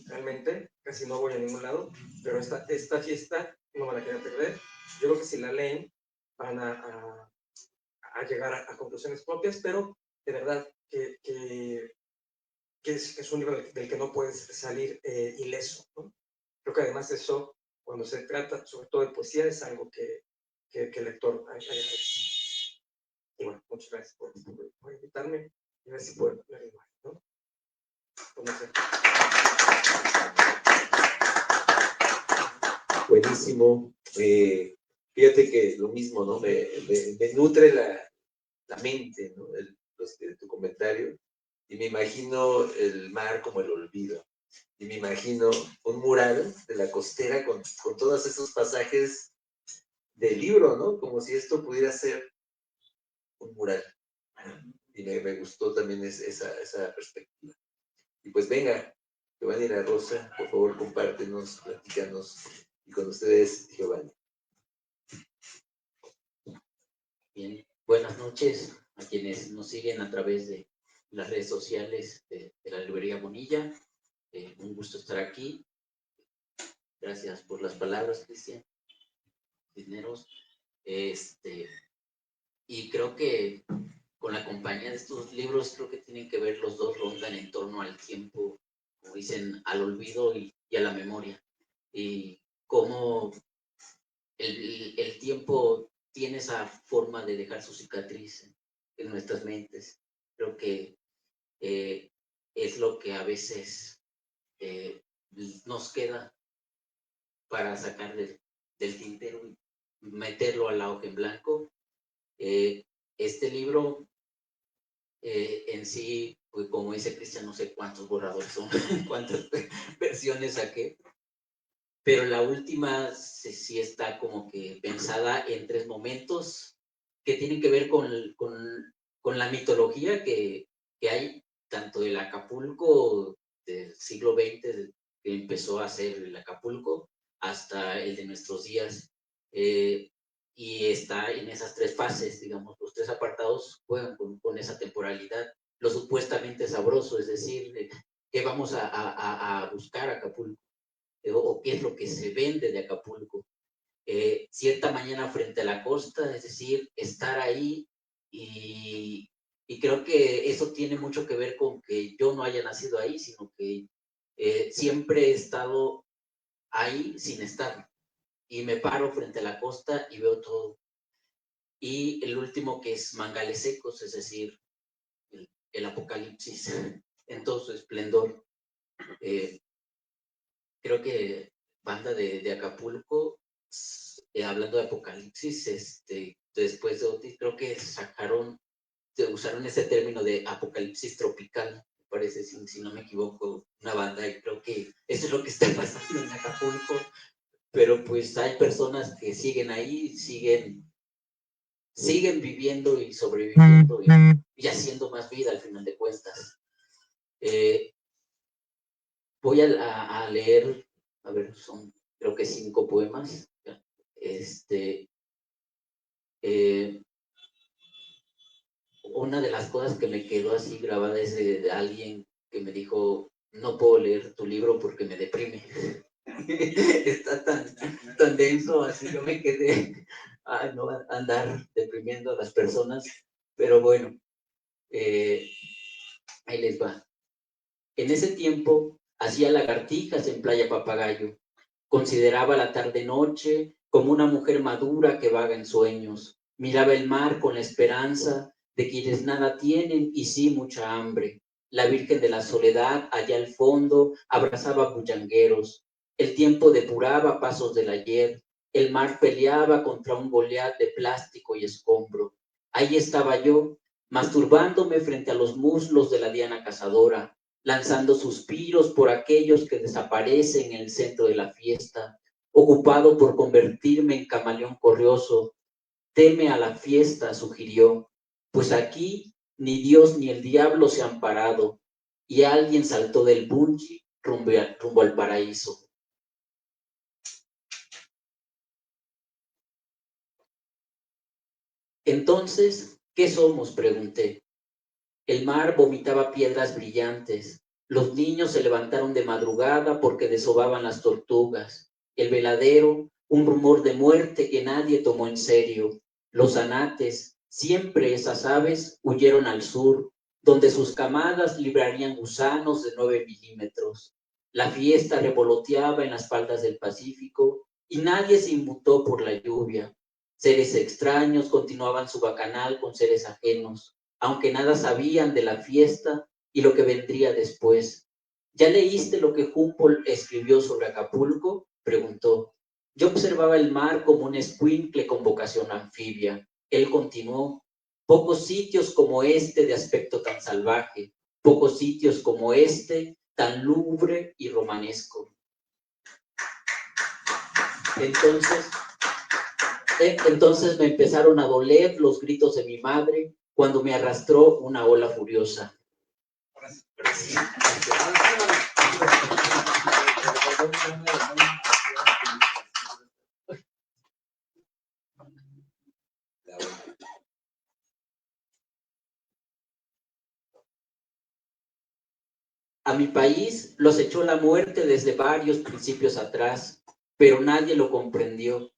realmente casi no voy a ningún lado, pero esta fiesta no me la quería perder. Yo creo que si la leen van a llegar a conclusiones propias, pero de verdad que es un libro del que no puedes salir ileso, ¿no? Creo que además de eso, cuando se trata sobre todo de poesía, es algo que el lector agradece. Y bueno, muchas gracias por invitarme y a ver si puedo leer igual, ¿no? Pues no sé. Buenísimo. Fíjate que lo mismo, ¿no? Me nutre la mente, ¿no? De tu comentario. Y me imagino el mar como el olvido. Y me imagino un mural de la costera con todos esos pasajes del libro, ¿no? Como si esto pudiera ser un mural. Y me gustó también esa perspectiva. Y pues venga, Giovanni La Rosa, por favor, compártenos, platícanos. Y con ustedes, Giovanni. Bien, buenas noches a quienes nos siguen a través de las redes sociales de la librería Bonilla. Un gusto estar aquí. Gracias por las palabras, Cristian Cisneros. Y creo que con la compañía de estos libros, creo que tienen que ver, los dos rondan en torno al tiempo, como dicen, al olvido y a la memoria. Y cómo el tiempo tiene esa forma de dejar su cicatriz en nuestras mentes. Creo que es lo que a veces nos queda para sacar del tintero y meterlo a la hoja en blanco. Este libro en sí, pues como dice Cristian, no sé cuántos borradores son, cuántas versiones saqué, pero la última sí está como que pensada en 3 momentos que tienen que ver con la mitología que hay, tanto del Acapulco del siglo XX, que empezó a ser el Acapulco, hasta el de nuestros días. Y está en esas 3 fases, digamos, los 3 apartados juegan con esa temporalidad. Lo supuestamente sabroso, es decir, ¿qué vamos a buscar a Acapulco? O qué es lo que se vende de Acapulco. Cierta mañana frente a la costa, es decir, estar ahí, y creo que eso tiene mucho que ver con que yo no haya nacido ahí, sino que siempre he estado ahí sin estar, y me paro frente a la costa y veo todo. Y el último, que es Mangales Secos, es decir, el apocalipsis en todo su esplendor. Creo que Banda de Acapulco, hablando de apocalipsis, después de Otis, creo que usaron ese término de apocalipsis tropical, me parece, si no me equivoco, una banda, y creo que eso es lo que está pasando en Acapulco, pero pues hay personas que siguen ahí, siguen viviendo y sobreviviendo y haciendo más vida al final de cuentas. Voy a leer, a ver, son creo que 5 poemas. Una de las cosas que me quedó así grabada es de alguien que me dijo: no puedo leer tu libro porque me deprime. Está tan denso, así yo me quedé a no andar deprimiendo a las personas, pero bueno, ahí les va. En ese tiempo hacía lagartijas en Playa Papagayo. Consideraba la tarde-noche como una mujer madura que vaga en sueños. Miraba el mar con la esperanza de quienes nada tienen y sí mucha hambre. La Virgen de la Soledad, allá al fondo, abrazaba bullangueros. El tiempo depuraba pasos del ayer. El mar peleaba contra un Goliat de plástico y escombro. Ahí estaba yo, masturbándome frente a los muslos de la diana cazadora, lanzando suspiros por aquellos que desaparecen en el centro de la fiesta, ocupado por convertirme en camaleón corrioso. Teme a la fiesta, sugirió, pues aquí ni Dios ni el diablo se han parado, y alguien saltó del bungee rumbo al paraíso. Entonces, ¿qué somos?, pregunté. El mar vomitaba piedras brillantes. Los niños se levantaron de madrugada porque desovaban las tortugas. El veladero, un rumor de muerte que nadie tomó en serio. Los anates, siempre esas aves, huyeron al sur, donde sus camadas librarían gusanos de 9 milímetros. La fiesta revoloteaba en las faldas del Pacífico y nadie se inmutó por la lluvia. Seres extraños continuaban su bacanal con seres ajenos, aunque nada sabían de la fiesta y lo que vendría después. ¿Ya leíste lo que Humboldt escribió sobre Acapulco?, preguntó. Yo observaba el mar como un escuincle con vocación anfibia. Él continuó. Pocos sitios como este de aspecto tan salvaje, pocos sitios como este tan lúgubre y romanesco. Entonces me empezaron a doler los gritos de mi madre cuando me arrastró una ola furiosa. A mi país los echó la muerte desde varios principios atrás, pero nadie lo comprendió.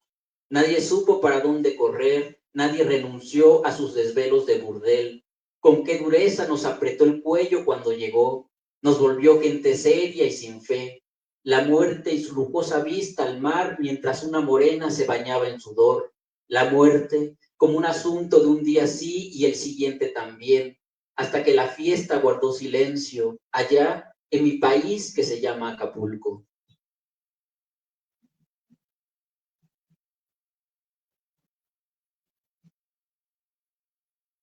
Nadie supo para dónde correr, nadie renunció a sus desvelos de burdel. Con qué dureza nos apretó el cuello cuando llegó, nos volvió gente seria y sin fe. La muerte y su lujosa vista al mar mientras una morena se bañaba en sudor. La muerte como un asunto de un día sí y el siguiente también, hasta que la fiesta guardó silencio allá en mi país que se llama Acapulco.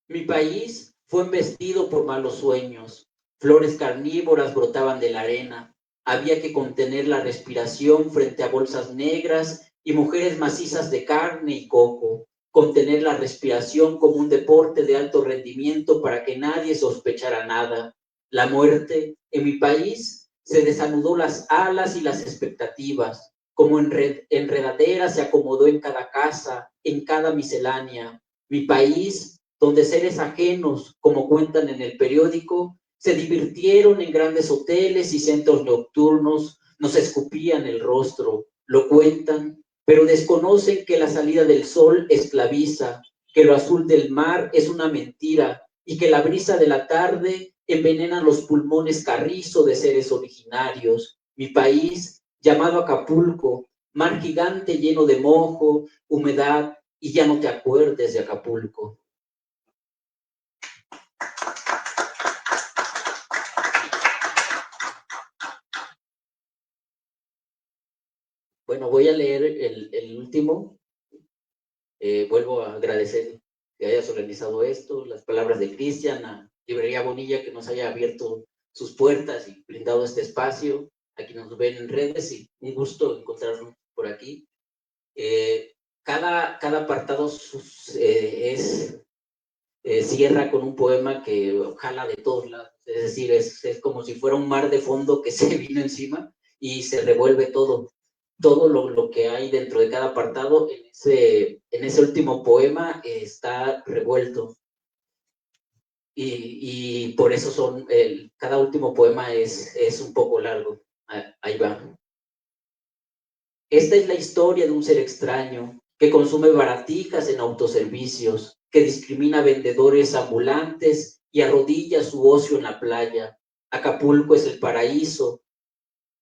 Mi país fue embestido por malos sueños. Flores carnívoras brotaban de la arena. Había que contener la respiración frente a bolsas negras y mujeres macizas de carne y coco. Contener la respiración como un deporte de alto rendimiento para que nadie sospechara nada. La muerte, en mi país, se desanudó las alas y las expectativas. Como enredadera se acomodó en cada casa, en cada miscelánea. Mi país, donde seres ajenos, como cuentan en el periódico, se divirtieron en grandes hoteles y centros nocturnos, nos escupían el rostro, lo cuentan, pero desconocen que la salida del sol esclaviza, que lo azul del mar es una mentira y que la brisa de la tarde envenena los pulmones carrizo de seres originarios. Mi país, llamado Acapulco, mar gigante lleno de mojo, humedad, y ya no te acuerdes de Acapulco. Bueno, voy a leer el último. Vuelvo a agradecer que hayas organizado esto, las palabras de Cristian, a Librería Bonilla que nos haya abierto sus puertas y brindado este espacio, a quienes nos ven en redes, y un gusto encontrarnos por aquí. Cada apartado cierra con un poema que jala de todos lados, es decir, es como si fuera un mar de fondo que se vino encima y se revuelve todo lo que hay dentro de cada apartado en ese último poema está revuelto. Y por eso cada último poema es un poco largo. Ahí va. Esta es la historia de un ser extraño que consume baratijas en autoservicios, que discrimina vendedores ambulantes y arrodilla su ocio en la playa. Acapulco es el paraíso.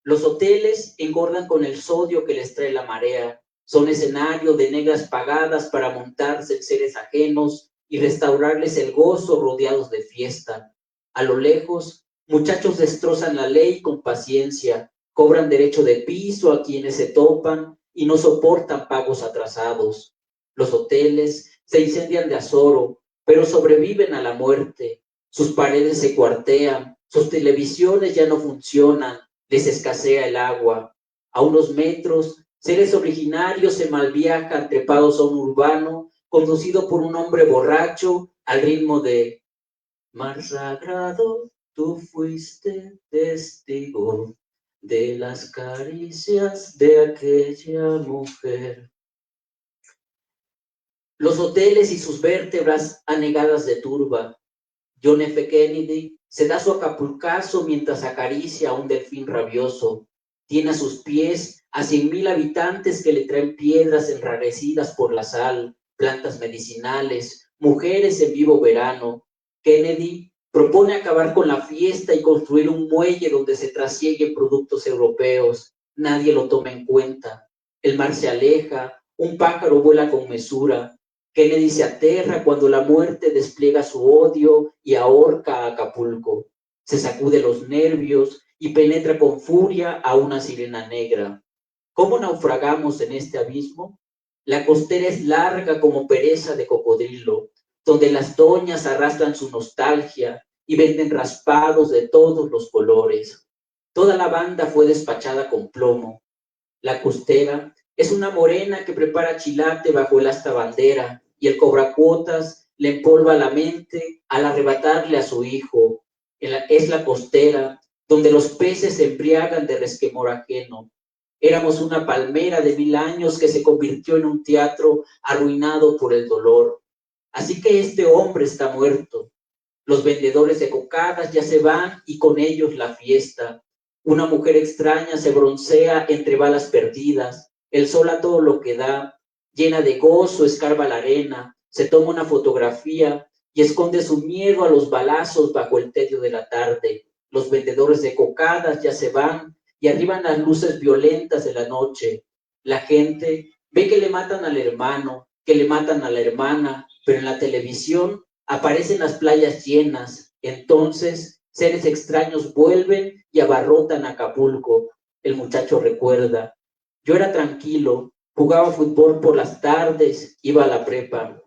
Los hoteles engordan con el sodio que les trae la marea. Son escenario de negras pagadas para montarse en seres ajenos y restaurarles el gozo rodeados de fiesta. A lo lejos, muchachos destrozan la ley con paciencia, cobran derecho de piso a quienes se topan y no soportan pagos atrasados. Los hoteles se incendian de azoro, pero sobreviven a la muerte. Sus paredes se cuartean, sus televisiones ya no funcionan, les escasea el agua. A unos metros, seres originarios se malviajan trepados a un urbano conducido por un hombre borracho al ritmo de Mar sagrado, tú fuiste testigo de las caricias de aquella mujer. Los hoteles y sus vértebras anegadas de turba. John F. Kennedy se da su acapulcazo mientras acaricia a un delfín rabioso. Tiene a sus pies a 100,000 habitantes que le traen piedras enrarecidas por la sal, plantas medicinales, mujeres en vivo verano. Kennedy propone acabar con la fiesta y construir un muelle donde se trasieguen productos europeos. Nadie lo toma en cuenta. El mar se aleja, un pájaro vuela con mesura. Kennedy se aterra cuando la muerte despliega su odio y ahorca a Acapulco. Se sacude los nervios y penetra con furia a una sirena negra. ¿Cómo naufragamos en este abismo? La costera es larga como pereza de cocodrilo, donde las doñas arrastran su nostalgia y venden raspados de todos los colores. Toda la banda fue despachada con plomo. La costera es una morena que prepara chilate bajo el asta bandera y el cobracuotas le empolva la mente al arrebatarle a su hijo. Es la costera donde los peces se embriagan de resquemor ajeno. Éramos una palmera de 1000 años que se convirtió en un teatro arruinado por el dolor. Así que este hombre está muerto. Los vendedores de cocadas ya se van y con ellos la fiesta. Una mujer extraña se broncea entre balas perdidas. El sol a todo lo que da, llena de gozo, escarba la arena, se toma una fotografía y esconde su miedo a los balazos bajo el tedio de la tarde. Los vendedores de cocadas ya se van y arriban las luces violentas de la noche. La gente ve que le matan al hermano, que le matan a la hermana, pero en la televisión aparecen las playas llenas. Entonces seres extraños vuelven y abarrotan Acapulco. El muchacho recuerda: yo era tranquilo, jugaba fútbol por las tardes, iba a la prepa.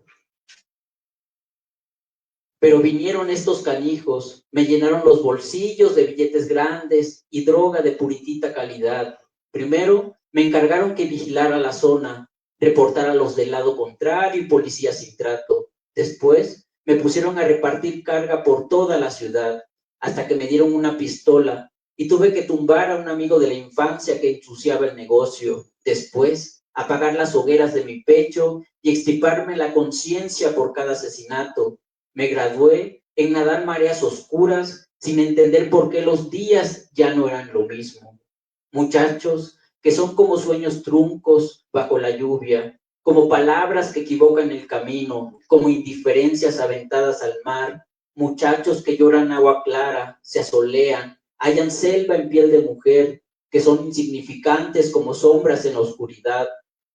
Pero vinieron estos canijos, me llenaron los bolsillos de billetes grandes y droga de puritita calidad. Primero me encargaron que vigilara la zona, reportara a los del lado contrario y policías sin trato. Después me pusieron a repartir carga por toda la ciudad, hasta que me dieron una pistola y tuve que tumbar a un amigo de la infancia que ensuciaba el negocio. Después, apagar las hogueras de mi pecho y extirparme la conciencia por cada asesinato. Me gradué en nadar mareas oscuras sin entender por qué los días ya no eran lo mismo. Muchachos que son como sueños truncos bajo la lluvia, como palabras que equivocan el camino, como indiferencias aventadas al mar. Muchachos que lloran agua clara, se asolean, hallan selva en piel de mujer, que son insignificantes como sombras en la oscuridad.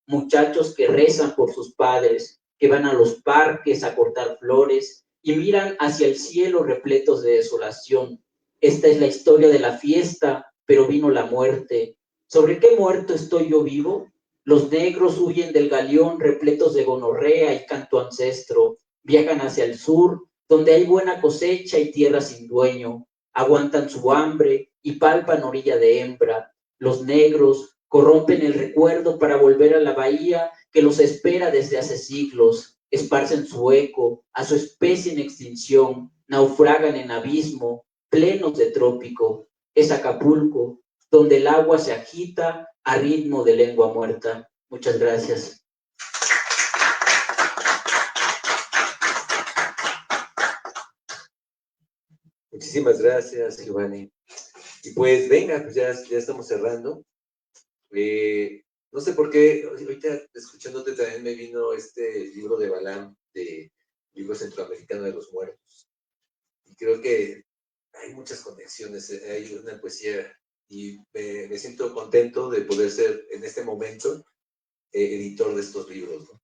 Muchachos que rezan por sus padres, que van a los parques a cortar flores y miran hacia el cielo repletos de desolación. Esta es la historia de la fiesta, pero vino la muerte. ¿Sobre qué muerto estoy yo vivo? Los negros huyen del galeón repletos de gonorrea y canto ancestro. Viajan hacia el sur, donde hay buena cosecha y tierra sin dueño. Aguantan su hambre y palpan orilla de hembra. Los negros corrompen el recuerdo para volver a la bahía que los espera desde hace siglos. Esparcen su eco a su especie en extinción, naufragan en abismo, plenos de trópico. Es Acapulco, donde el agua se agita a ritmo de lengua muerta. Muchas gracias. Muchísimas gracias, Giovanni. Y pues venga, pues ya estamos cerrando. No sé por qué, ahorita escuchándote también me vino este libro de Balam, de Libro Centroamericano de los Muertos. Y creo que hay muchas conexiones, hay una poesía y me siento contento de poder ser en este momento editor de estos libros, ¿no?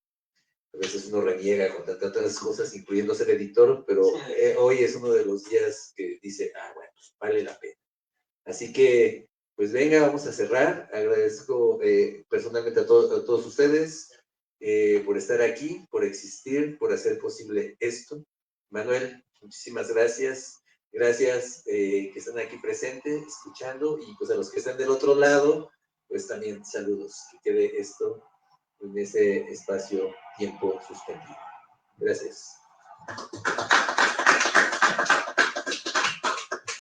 A veces uno reniega con tantas cosas, incluyendo ser editor, pero hoy es uno de los días que dice, bueno, pues vale la pena. Así que, pues venga, vamos a cerrar. Agradezco personalmente a todos ustedes por estar aquí, por existir, por hacer posible esto. Manuel, muchísimas gracias. Gracias que están aquí presentes, escuchando, y pues a los que están del otro lado, pues también saludos. Que quede esto en ese espacio-tiempo suspendido. Gracias.